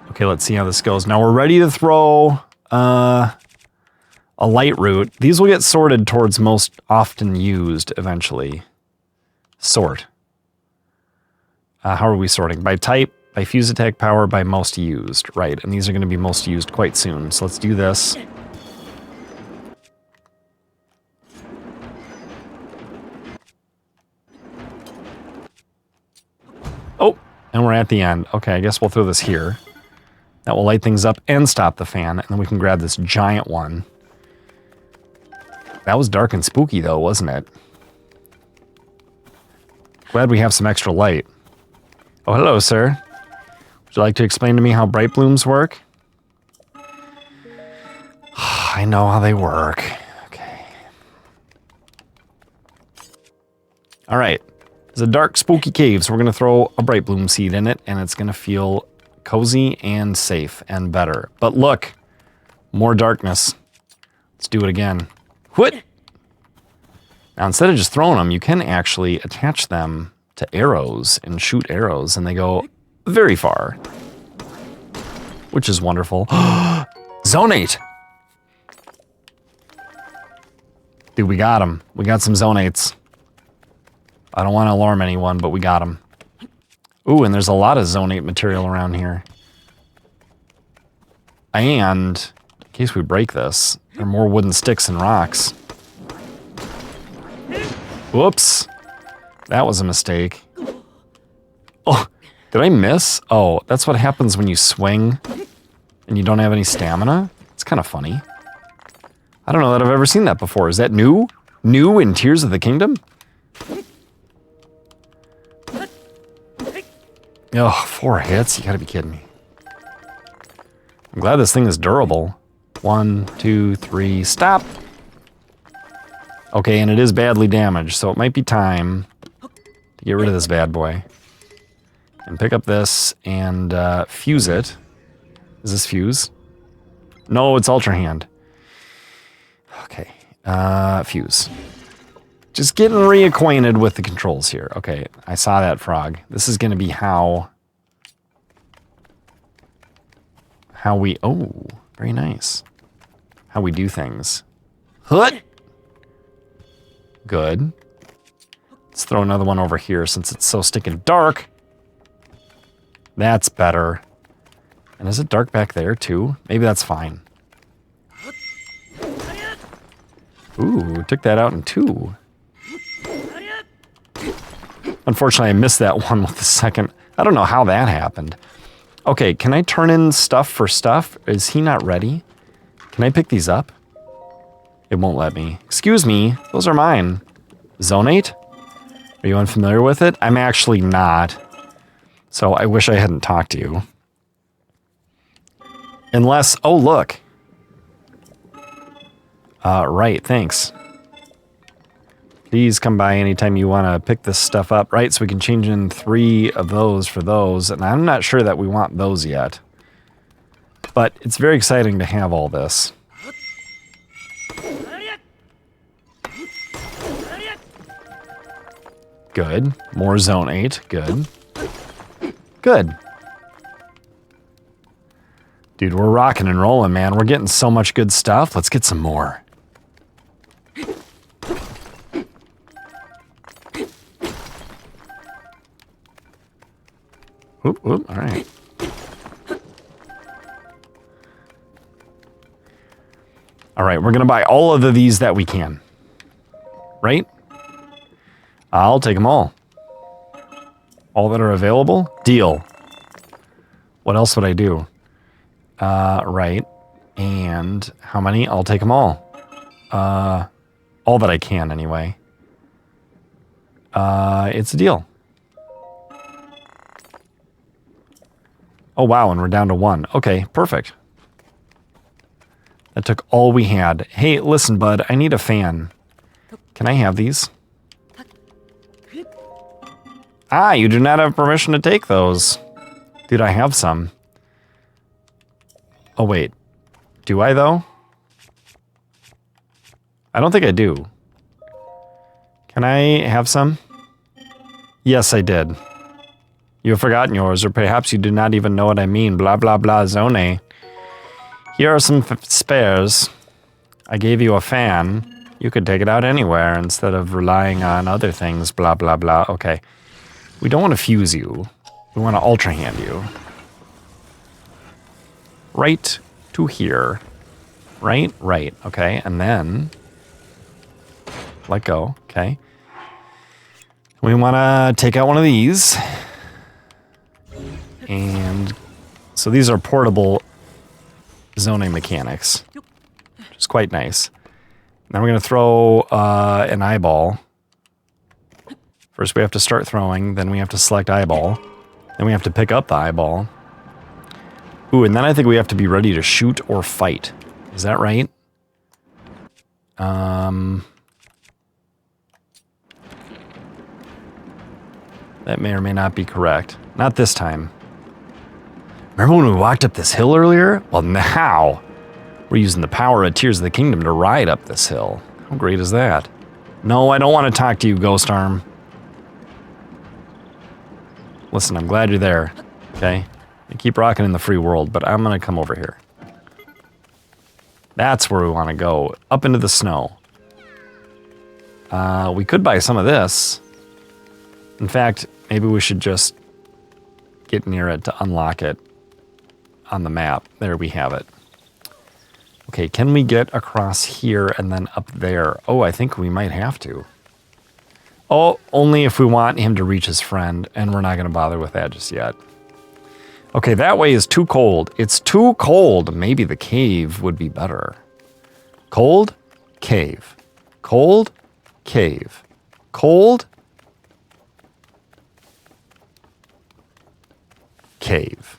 Speaker 1: Okay, let's see how this goes. Now we're ready to throw a light root. These will get sorted towards most often used eventually. Sort. How are we sorting? By type, by fuse attack power, by most used. Right, and these are going to be most used quite soon. So let's do this. Oh, and we're at the end. Okay, I guess we'll throw this here. That will light things up and stop the fan, and then we can grab this giant one. That was dark and spooky, though, wasn't it? Glad we have some extra light. Oh, hello, sir. Would you like to explain to me how bright blooms work? I know how they work. Okay. All right. It's a dark, spooky cave, so we're going to throw a bright bloom seed in it, and it's going to feel cozy and safe and better. But look, more darkness. Let's do it again. What? Now, instead of just throwing them, you can actually attach them to arrows and shoot arrows, and they go very far, which is wonderful. Zonate! Dude, we got them. We got some zonates. I don't want to alarm anyone, but we got them. Ooh, and there's a lot of zonate material around here. And, in case we break this, there are more wooden sticks and rocks. Whoops. That was a mistake. Oh, Did I miss? Oh, that's what happens when you swing and you don't have any stamina. It's kind of funny. I don't know that I've ever seen that before. Is that new? New in Tears of the Kingdom? Oh, 4 hits? You gotta be kidding me. I'm glad this thing is durable. 1, 2, 3, stop! Okay, and it is badly damaged, so it might be time to get rid of this bad boy. And pick up this and fuse it. Is this fuse? No, it's Ultrahand. Okay, fuse. Just getting reacquainted with the controls here. Okay, I saw that frog. This is going to be how we... Oh, very nice. How we do things. Hut! Good. Let's throw another one over here since it's so stinking dark. That's better. And is it dark back there too? Maybe that's fine. Ooh, took that out in 2. Unfortunately, I missed that one with the second. I don't know how that happened. Okay, can I turn in stuff for stuff? Is he not ready? Can I pick these up? It won't let me. Excuse me, those are mine. Zonate? Are you unfamiliar with it? I'm actually not. So I wish I hadn't talked to you. Unless, oh look. Right, thanks. Please come by anytime you want to pick this stuff up, right? So we can change in 3 of those for those, and I'm not sure that we want those yet. But it's very exciting to have all this. Good. More Zone 8. Good. Good. Dude, we're rocking and rolling, man. We're getting so much good stuff. Let's get some more. Oop, oop, all right. All right, we're going to buy all of these that we can. Right? I'll take them all. All that are available? Deal. What else would I do? Right. And how many? I'll take them all. All that I can, anyway. It's a deal. Oh, wow, and we're down to 1. Okay, perfect. That took all we had. Hey, listen, bud, I need a fan. Can I have these? Ah, you do not have permission to take those. Dude, I have some. Oh, wait. Do I, though? I don't think I do. Can I have some? Yes, I did. You have forgotten yours, or perhaps you do not even know what I mean. Blah, blah, blah, zone. Here are some spares. I gave you a fan. You could take it out anywhere instead of relying on other things. Blah, blah, blah. Okay. We don't want to fuse you. We want to Ultrahand you. Right to here. Right, right. Okay, and then... let go. Okay. We want to take out one of these. And so these are portable zoning mechanics, which is quite nice. Now we're going to throw an eyeball. First we have to start throwing, then we have to select eyeball, then we have to pick up the eyeball. Ooh, and then I think we have to be ready to shoot or fight. Is that right? That may or may not be correct. Not this time. Remember when we walked up this hill earlier? Well, now we're using the power of Tears of the Kingdom to ride up this hill. How great is that? No, I don't want to talk to you, Ghost Arm. Listen, I'm glad you're there, okay? You keep rocking in the free world, but I'm going to come over here. That's where we want to go, up into the snow. We could buy some of this. In fact, maybe we should just get near it to unlock it on the map. There we have it. Okay, can we get across here and then up there? Oh, I think we might have to. Oh, only if we want him to reach his friend, and we're not going to bother with that just yet. Okay, that way is too cold. It's too cold. Maybe the cave would be better. Cold, cave. Cold, cave. Cold, cave.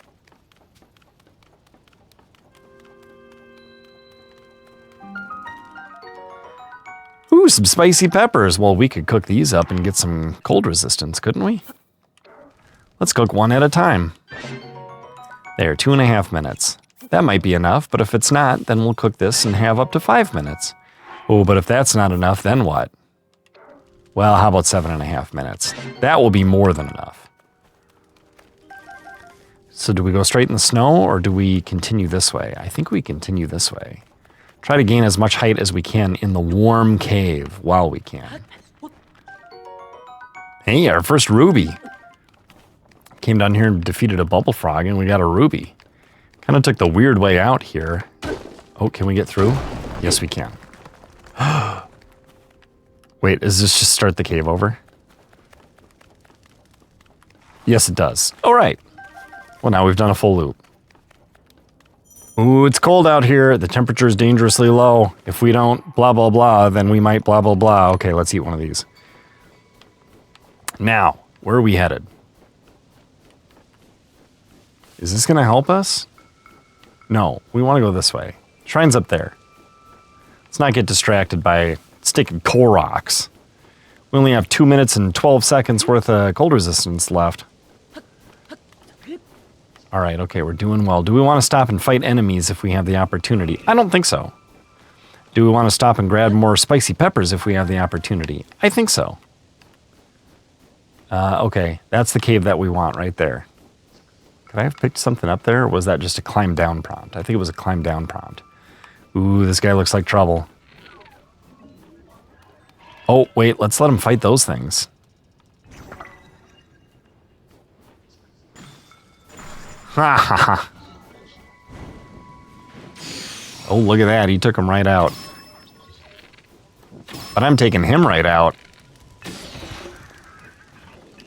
Speaker 1: Ooh, some spicy peppers. Well, we could cook these up and get some cold resistance, couldn't we? Let's cook one at a time. There, 2.5 minutes. That might be enough, but if it's not, then we'll cook this and have up to 5 minutes. Oh, but if that's not enough, then what? Well, how about 7.5 minutes? That will be more than enough. So do we go straight in the snow, or do we continue this way? I think we continue this way. Try to gain as much height as we can in the warm cave while we can. Hey, our first ruby. Came down here and defeated a bubble frog, and we got a ruby. Kind of took the weird way out here. Oh, can we get through? Yes, we can. Wait, does this just start the cave over? Yes, it does. All right. Well, now we've done a full loop. Ooh, it's cold out here. The temperature is dangerously low. If we don't blah, blah, blah, then we might blah, blah, blah. Okay, let's eat one of these. Now, where are we headed? Is this going to help us? No, we want to go this way. Shrine's up there. Let's not get distracted by sticking Koroks. We only have 2 minutes and 12 seconds worth of cold resistance left. All right, okay, we're doing well. Do we want to stop and fight enemies if we have the opportunity? I don't think so. Do we want to stop and grab more spicy peppers if we have the opportunity? I think so. Okay, that's the cave that we want right there. Could I have picked something up there, or was that just a climb down prompt? I think it was a climb down prompt. Ooh, this guy looks like trouble. Oh, wait, let's let him fight those things. Ha ha ha. Oh, look at that. He took him right out. But I'm taking him right out.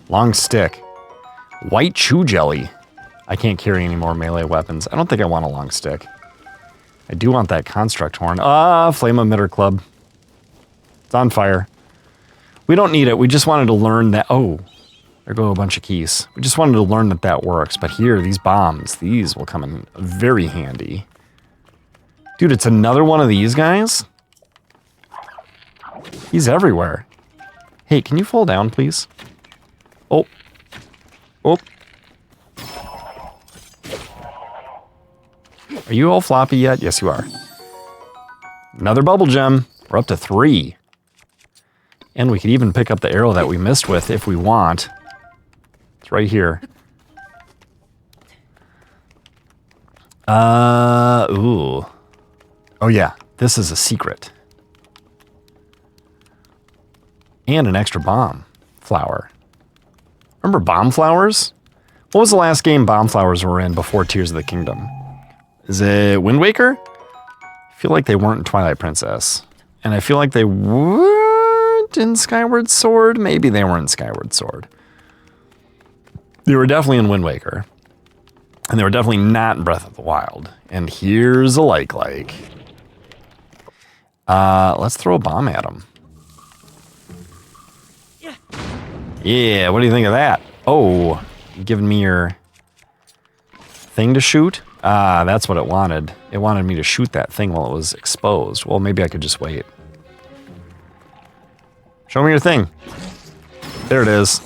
Speaker 1: Long stick. White chew jelly. I can't carry any more melee weapons. I don't think I want a long stick. I do want that construct horn. Flame emitter club. It's on fire. We don't need it. We just wanted to learn that. Oh, there go a bunch of keys. We just wanted to learn that that works. But here, these bombs, these will come in very handy. Dude, it's another one of these guys? He's everywhere. Hey, can you fall down, please? Oh. Oh. Are you all floppy yet? Yes, you are. Another bubble gem. We're up to 3. And we could even pick up the arrow that we missed with if we want. It's right here. Ooh. Oh yeah, this is a secret. And an extra bomb flower. Remember bomb flowers? What was the last game bomb flowers were in before Tears of the Kingdom? Is it Wind Waker? I feel like they weren't in Twilight Princess. And I feel like they weren't in Skyward Sword. Maybe they were in Skyward Sword. They were definitely in Wind Waker. And they were definitely not in Breath of the Wild. And here's a like. Let's throw a bomb at him. Yeah, what do you think of that? Oh, you giving me your thing to shoot? That's what it wanted. It wanted me to shoot that thing while it was exposed. Well, maybe I could just wait. Show me your thing. There it is.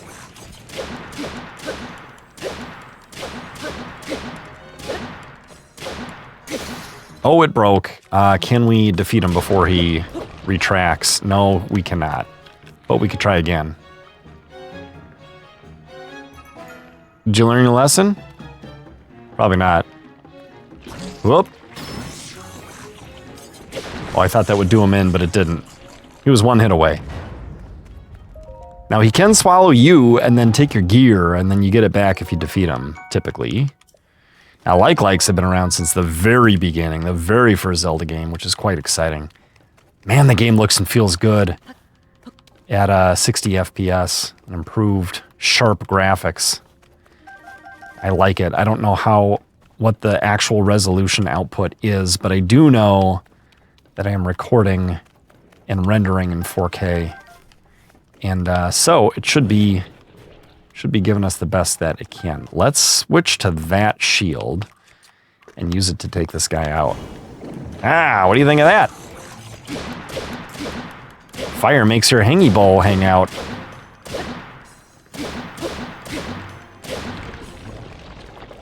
Speaker 1: Oh, it broke. Can we defeat him before he retracts? No, we cannot. But we could try again. Did you learn your lesson? Probably not. Whoop. Oh, I thought that would do him in, but it didn't. He was one hit away. Now, he can swallow you and then take your gear, and then you get it back if you defeat him, typically. Now, likes have been around since the very beginning, the very first Zelda game, which is quite exciting. Man, the game looks and feels good. at 60 FPS and improved sharp graphics. I like it. I don't know what the actual resolution output is, but I do know that I am recording and rendering in 4K. And so it should be giving us the best that it can. Let's switch to that shield and use it to take this guy out. Ah, what do you think of that? Fire makes your hangy bowl hang out.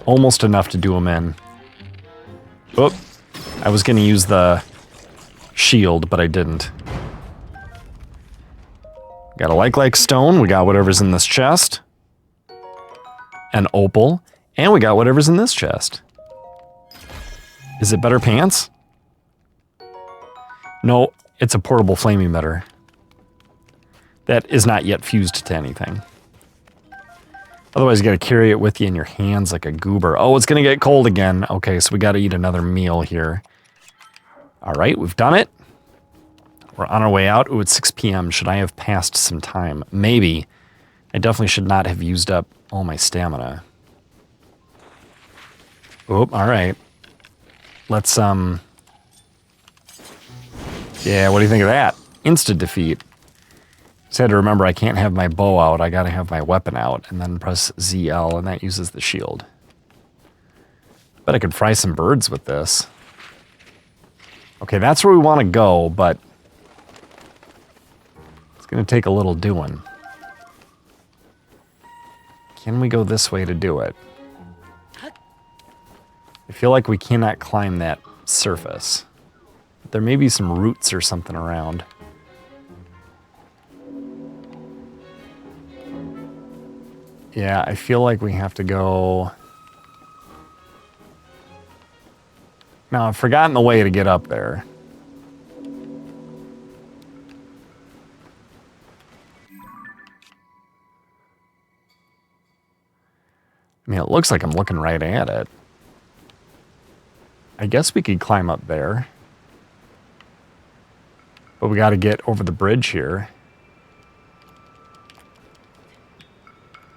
Speaker 1: Almost enough to do him in. Oop. I was going to use the shield, but I didn't. Got a like stone. We got whatever's in this chest. An opal. And we got whatever's in this chest. Is it better pants? No, it's a portable flame emitter. That is not yet fused to anything. Otherwise, you gotta carry it with you in your hands like a goober. Oh, it's gonna get cold again. Okay, so we gotta eat another meal here. All right, we've done it. We're on our way out. Ooh, it's 6 p.m. Should I have passed some time? Maybe. I definitely should not have used up all my stamina. Oop, all right. Let's, yeah, what do you think of that? Instant defeat. Just had to remember I can't have my bow out. I gotta have my weapon out, and then press ZL, and that uses the shield. Bet I could fry some birds with this. Okay, that's where we want to go, but it's gonna take a little doing. Can we go this way to do it? I feel like we cannot climb that surface. There may be some roots or something around. Yeah, I feel like we have to go... Now, I've forgotten the way to get up there. I mean, it looks like I'm looking right at it. I guess we could climb up there. But we got to get over the bridge here.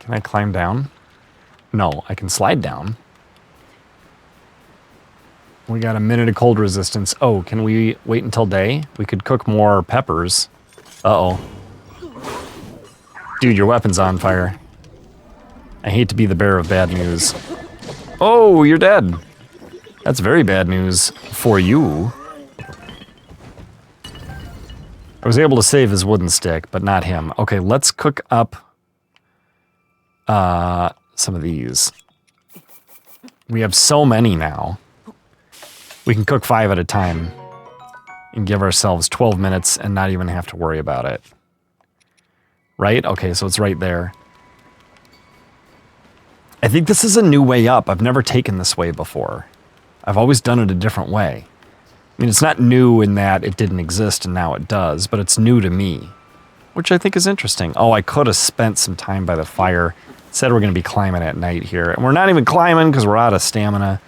Speaker 1: Can I climb down? No, I can slide down. We got a minute of cold resistance. Oh, can we wait until day? We could cook more peppers. Uh-oh. Dude, your weapon's on fire. I hate to be the bearer of bad news. Oh, you're dead. That's very bad news for you. I was able to save his wooden stick, but not him. Okay, let's cook up some of these. We have so many now. We can cook 5 at a time and give ourselves 12 minutes and not even have to worry about it. Right? Okay, so it's right there. I think this is a new way up. I've never taken this way before. I've always done it a different way. I mean, it's not new in that it didn't exist and now it does, but it's new to me, which I think is interesting. Oh, I could have spent some time by the fire. Said we're going to be climbing at night here, and we're not even climbing because we're out of stamina.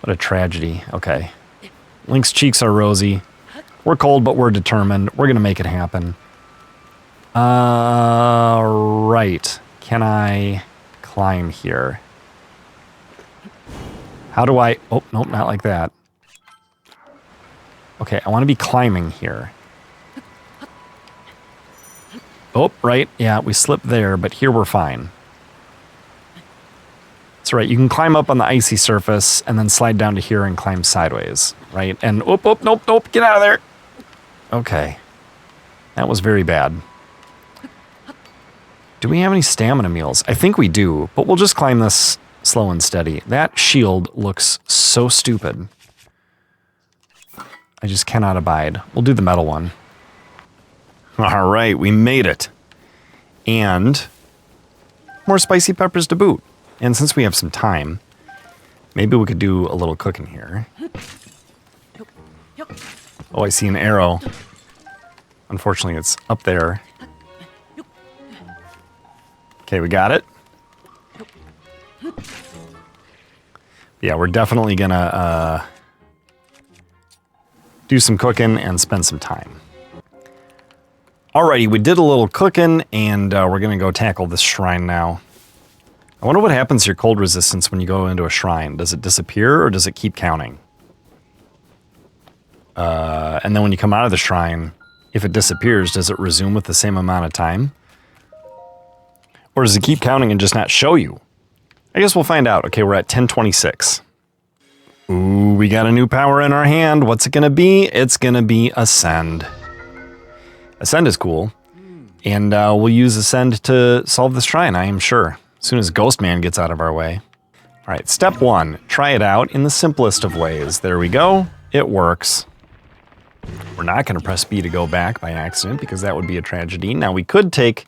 Speaker 1: What a tragedy. Okay. Link's cheeks are rosy. We're cold, but we're determined. We're going to make it happen. Right. Can I climb here? How do I... Oh, nope, not like that. Okay, I want to be climbing here. Oh, right. Yeah, we slipped there, but here we're fine. That's right. You can climb up on the icy surface and then slide down to here and climb sideways, right? And nope, get out of there. Okay. That was very bad. Do we have any stamina meals? I think we do, but we'll just climb this slow and steady. That shield looks so stupid. I just cannot abide. We'll do the metal one. All right, we made it. And more spicy peppers to boot. And since we have some time, maybe we could do a little cooking here. Oh, I see an arrow. Unfortunately, it's up there. Okay, we got it. Yeah, we're definitely gonna do some cooking and spend some time. Alrighty, we did a little cooking, and we're going to go tackle this shrine now. I wonder what happens to your cold resistance when you go into a shrine. Does it disappear, or does it keep counting? And then when you come out of the shrine, if it disappears, does it resume with the same amount of time? Or does it keep counting and just not show you? I guess we'll find out. Okay, we're at 1026. Ooh, we got a new power in our hand. What's it going to be? It's going to be Ascend. Ascend is cool. And we'll use Ascend to solve this shrine, I am sure. As soon as Ghost Man gets out of our way. All right, step 1. Try it out in the simplest of ways. There we go. It works. We're not going to press B to go back by accident because that would be a tragedy. Now, we could take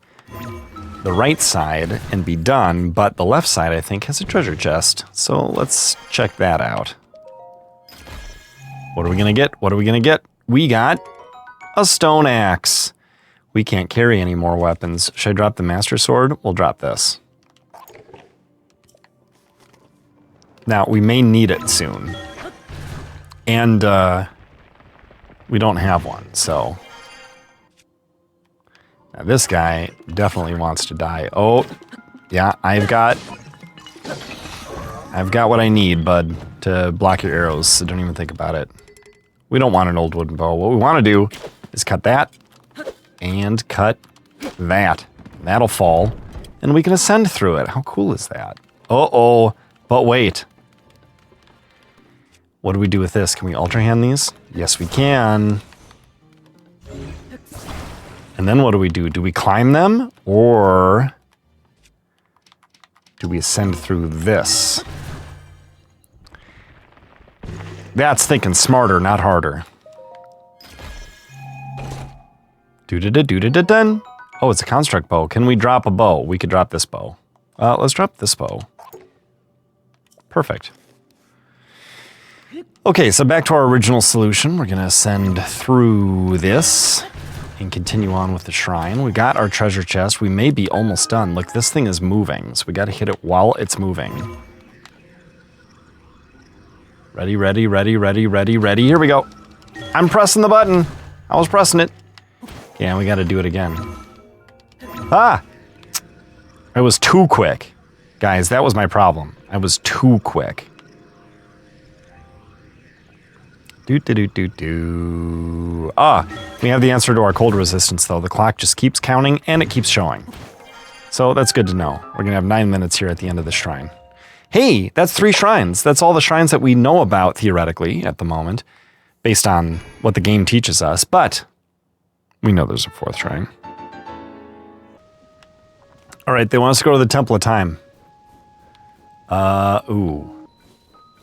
Speaker 1: the right side and be done, but the left side, I think, has a treasure chest. So let's check that out. What are we going to get? What are we going to get? We got a stone axe. We can't carry any more weapons. Should I drop the Master Sword? We'll drop this. Now, we may need it soon. And we don't have one, so... Now, this guy definitely wants to die. Oh, yeah, I've got what I need, bud, to block your arrows, so don't even think about it. We don't want an old wooden bow. What we want to do is cut that and cut that. That'll fall, and we can ascend through it. How cool is that? Uh-oh, but wait. What do we do with this? Can we Ultrahand these? Yes, we can. And then what do we do? Do we climb them, or do we ascend through this? That's thinking smarter, not harder. Do-da-da-do-da-da-dun. Oh, it's a construct bow. Can we drop a bow? We could drop this bow. Let's drop this bow. Perfect. Okay, so back to our original solution. We're going to ascend through this and continue on with the shrine. We got our treasure chest. We may be almost done. Look, this thing is moving, so we got to hit it while it's moving. Ready, ready, ready, ready, ready, ready. Here we go. I'm pressing the button. I was pressing it. Yeah, we got to do it again. Ah! It was too quick. Guys, that was my problem. I was too quick. Do-do-do-do-do. Ah, we have the answer to our cold resistance, though. The clock just keeps counting, and it keeps showing. So that's good to know. We're going to have 9 minutes here at the end of the shrine. Hey, that's 3 shrines. That's all the shrines that we know about, theoretically, at the moment, based on what the game teaches us. But we know there's a 4th shrine. All right, they want us to go to the Temple of Time. Ooh.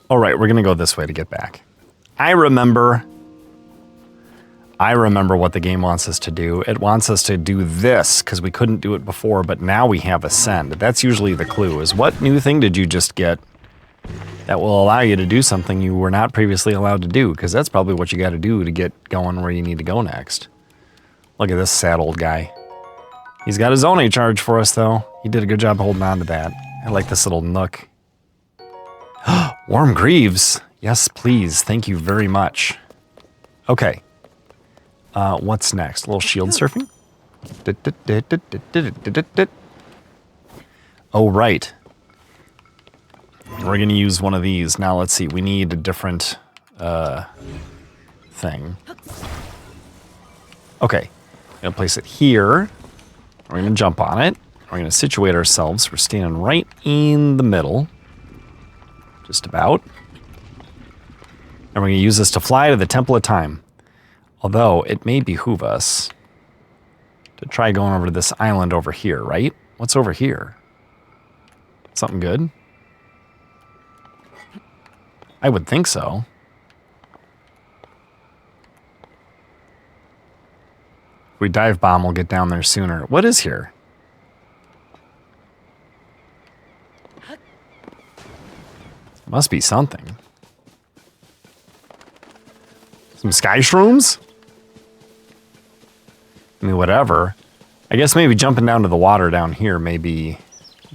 Speaker 1: All right, we're going to go this way to get back. I remember what the game wants us to do. It wants us to do this, because we couldn't do it before, but now we have Ascend. That's usually the clue, is what new thing did you just get that will allow you to do something you were not previously allowed to do, because that's probably what you got to do to get going where you need to go next. Look at this sad old guy. He's got his own A-charge for us, though. He did a good job holding on to that. I like this little nook. Warm Greaves. Yes, please. Thank you very much. Okay. What's next? A little shield surfing? Oh, right. We're going to use one of these. Now, let's see. We need a different thing. Okay. I'm going to place it here. We're going to jump on it. We're going to situate ourselves. We're standing right in the middle. Just about. And we're going to use this to fly to the Temple of Time. Although, it may behoove us to try going over to this island over here, right? What's over here? Something good? I would think so. If we dive bomb, we'll get down there sooner. What is here? Must be something. Some sky shrooms? I mean, whatever. I guess maybe jumping down to the water down here may be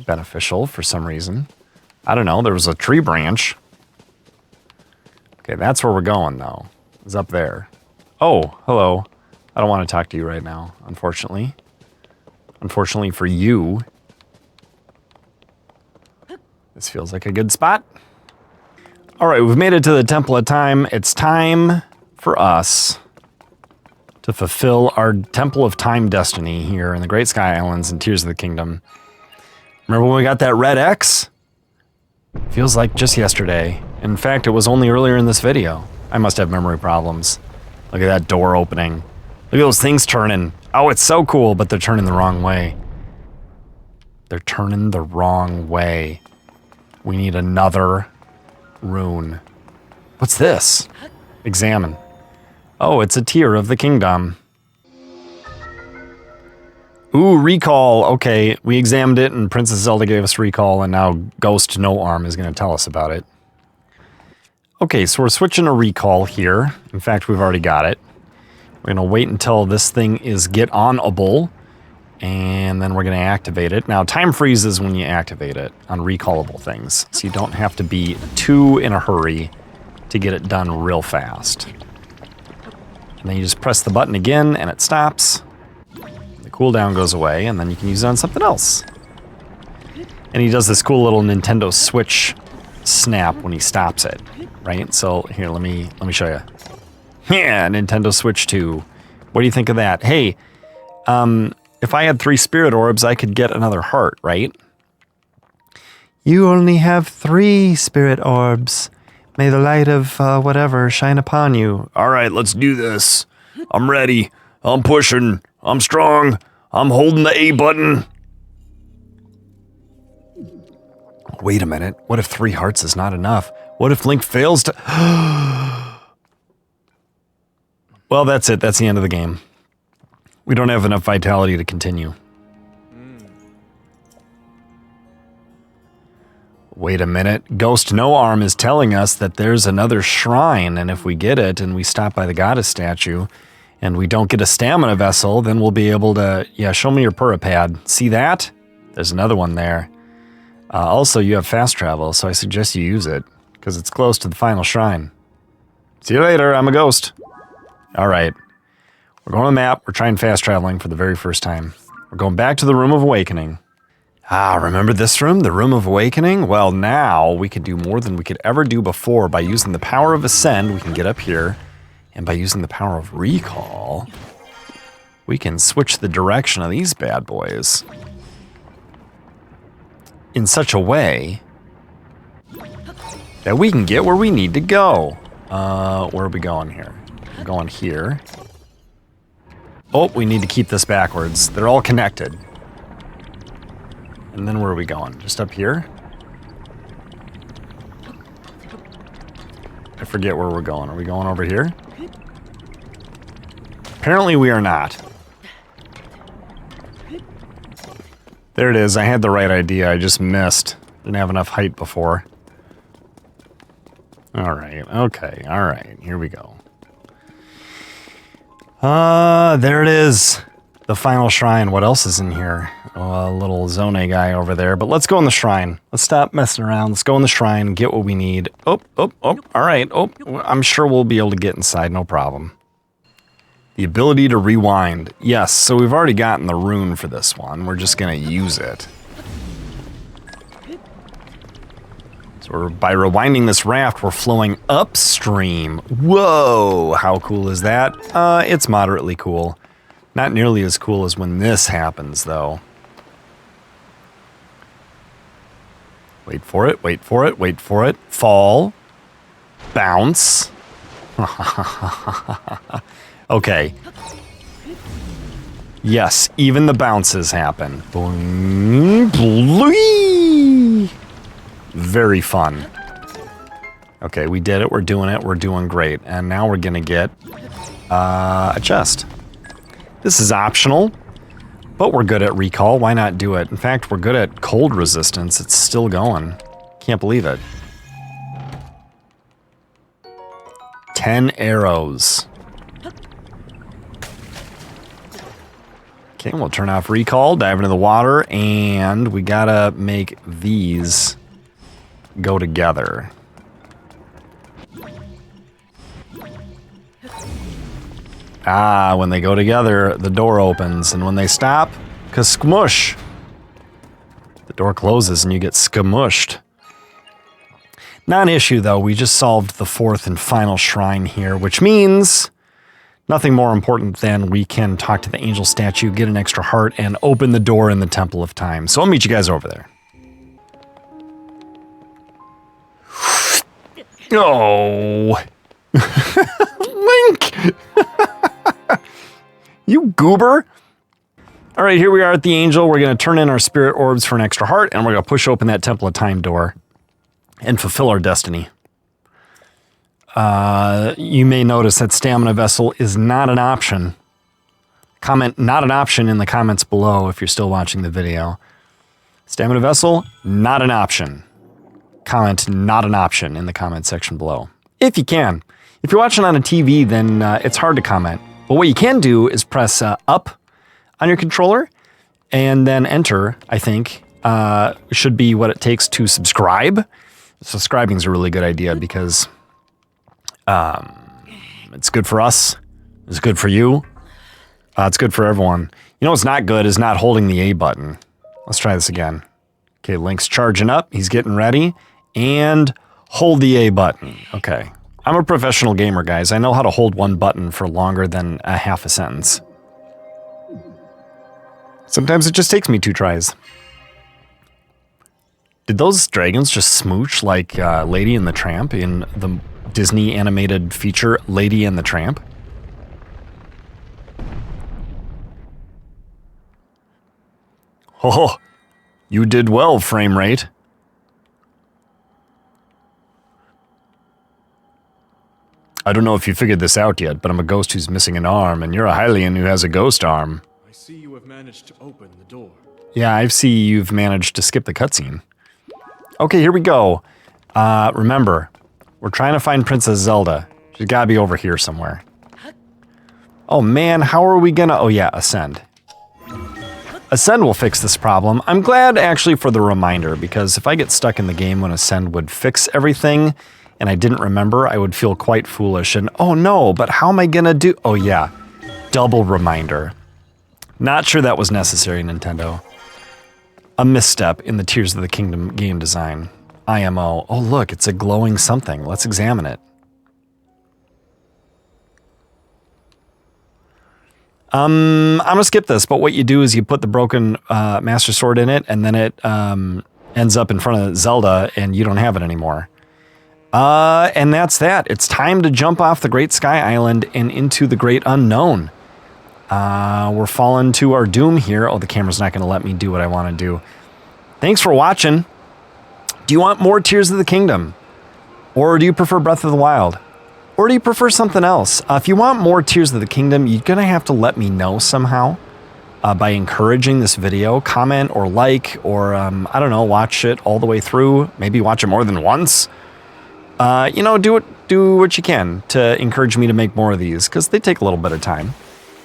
Speaker 1: beneficial for some reason. I don't know. There was a tree branch. Okay, that's where we're going, though. It's up there. Oh, hello. I don't want to talk to you right now, unfortunately. Unfortunately for you. This feels like a good spot. All right, we've made it to the Temple of Time. It's time for us to fulfill our Temple of Time destiny here in the Great Sky Islands and Tears of the Kingdom. Remember when we got that red X? Feels like just yesterday. In fact, it was only earlier in this video. I must have memory problems. Look at that door opening. Look at those things turning. Oh, it's so cool, but they're turning the wrong way. They're turning the wrong way. We need another rune. What's this? Examine. Oh, it's a tear of the kingdom. Ooh, recall. Okay, we examined it and Princess Zelda gave us recall and now Ghost No Arm is going to tell us about it. Okay, so we're switching to recall here. In fact, we've already got it. We're going to wait until this thing is get on-able and then we're going to activate it. Now, time freezes when you activate it on recallable things, so you don't have to be too in a hurry to get it done real fast. And then you just press the button again and it stops. The cooldown goes away and then you can use it on something else. And he does this cool little Nintendo Switch snap when he stops it, right? So here, let me show you. Yeah, Nintendo Switch 2. What do you think of that? Hey, if I had 3 spirit orbs, I could get another heart, right? You only have 3 spirit orbs. May the light of whatever shine upon you. All right, let's do this. I'm ready. I'm pushing. I'm strong. I'm holding the A button. Wait a minute. What if 3 hearts is not enough? What if Link fails to... Well, that's it. That's the end of the game. We don't have enough vitality to continue. Wait a minute. Ghost No Arm is telling us that there's another shrine, and if we get it and we stop by the goddess statue and we don't get a stamina vessel, then we'll be able to... Yeah, show me your Purah Pad. See that? There's another one there. Also, you have fast travel, so I suggest you use it, because it's close to the final shrine. See you later, I'm a ghost. All right. We're going on the map. We're trying fast traveling for the very first time. We're going back to the Room of Awakening. Ah, remember this room? The Room of Awakening? Well, now we can do more than we could ever do before. By using the power of Ascend, we can get up here. And by using the power of Recall, we can switch the direction of these bad boys in such a way that we can get where we need to go. Where are we going here? We're going here. Oh, we need to keep this backwards. They're all connected. And then where are we going? Just up here? I forget where we're going. Are we going over here? Apparently we are not. There it is. I had the right idea. I just missed. Didn't have enough height before. All right. Okay. All right. Here we go. There it is. The final shrine. What else is in here? Oh, a little Zone guy over there. But let's go in the shrine. Let's stop messing around. Let's go in the shrine, get what we need. Oh. All right. Oh, I'm sure we'll be able to get inside. No problem. The ability to rewind. Yes, so we've already gotten the rune for this one. We're just going to use it. So by rewinding this raft, we're flowing upstream. Whoa, how cool is that? It's moderately cool. Not nearly as cool as when this happens, though. Wait for it, wait for it, wait for it. Fall. Bounce. Okay. Yes, even the bounces happen. Boing, bloing. Very fun. Okay, we did it. We're doing it. We're doing great. And now we're going to get a chest. This is optional, but we're good at recall. Why not do it? In fact, we're good at cold resistance. It's still going. Can't believe it. 10 arrows. Okay, we'll turn off recall, dive into the water, and we gotta make these go together. Ah, when they go together, the door opens, and when they stop, ka-smush. The door closes and you get skamushed. Non-issue, though. We just solved the 4th and final shrine here, which means nothing more important than we can talk to the angel statue, get an extra heart, and open the door in the Temple of Time. So I'll meet you guys over there. Oh. Link! You goober! All right, here we are at the angel. We're going to turn in our spirit orbs for an extra heart, and we're going to push open that Temple of Time door and fulfill our destiny. You may notice that stamina vessel is not an option. Comment not an option in the comments below if you're still watching the video. Stamina vessel, not an option. Comment not an option in the comment section below. If you can. If you're watching on a TV, then it's hard to comment. But what you can do is press up on your controller and then enter, I think, should be what it takes to subscribe. Subscribing is a really good idea because it's good for us. It's good for you. It's good for everyone. You know what's not good is not holding the A button. Let's try this again. Okay, Link's charging up. He's getting ready. And hold the A button. Okay. I'm a professional gamer, guys. I know how to hold one button for longer than a half a sentence. Sometimes it just takes me 2 tries. Did those dragons just smooch like Lady and the Tramp in the Disney animated feature Lady and the Tramp? Oh, you did well, frame rate. I don't know if you figured this out yet, but I'm a ghost who's missing an arm, and you're a Hylian who has a ghost arm.
Speaker 2: I see you have managed to open the door.
Speaker 1: Yeah, I see you've managed to skip the cutscene. Okay, here we go. Remember, we're trying to find Princess Zelda. She's gotta be over here somewhere. Oh man, how are we gonna... Oh yeah, ascend. Ascend will fix this problem. I'm glad actually for the reminder, because if I get stuck in the game when Ascend would fix everything, and I didn't remember, I would feel quite foolish. And oh no, but how am I gonna do... Oh yeah, double reminder. Not sure that was necessary, Nintendo. A misstep in the Tears of the Kingdom game design. IMO. Oh look, it's a glowing something. Let's examine it. I'm gonna skip this, but what you do is you put the broken Master Sword in it, and then it ends up in front of Zelda, and you don't have it anymore. And that's that. It's time to jump off the Great Sky Island and into the Great Unknown. We're falling to our doom here. Oh, the camera's not going to let me do what I want to do. Thanks for watching. Do you want more Tears of the Kingdom? Or do you prefer Breath of the Wild? Or do you prefer something else? If you want more Tears of the Kingdom, you're going to have to let me know somehow by encouraging this video. Comment or like, or I don't know, watch it all the way through. Maybe watch it more than once. You know, do what you can to encourage me to make more of these, because they take a little bit of time.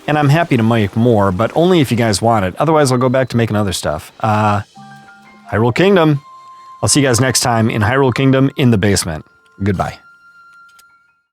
Speaker 1: And I'm happy to make more, but only if you guys want it. Otherwise, I'll go back to making other stuff. Hyrule Kingdom. I'll see you guys next time in Hyrule Kingdom in the basement. Goodbye.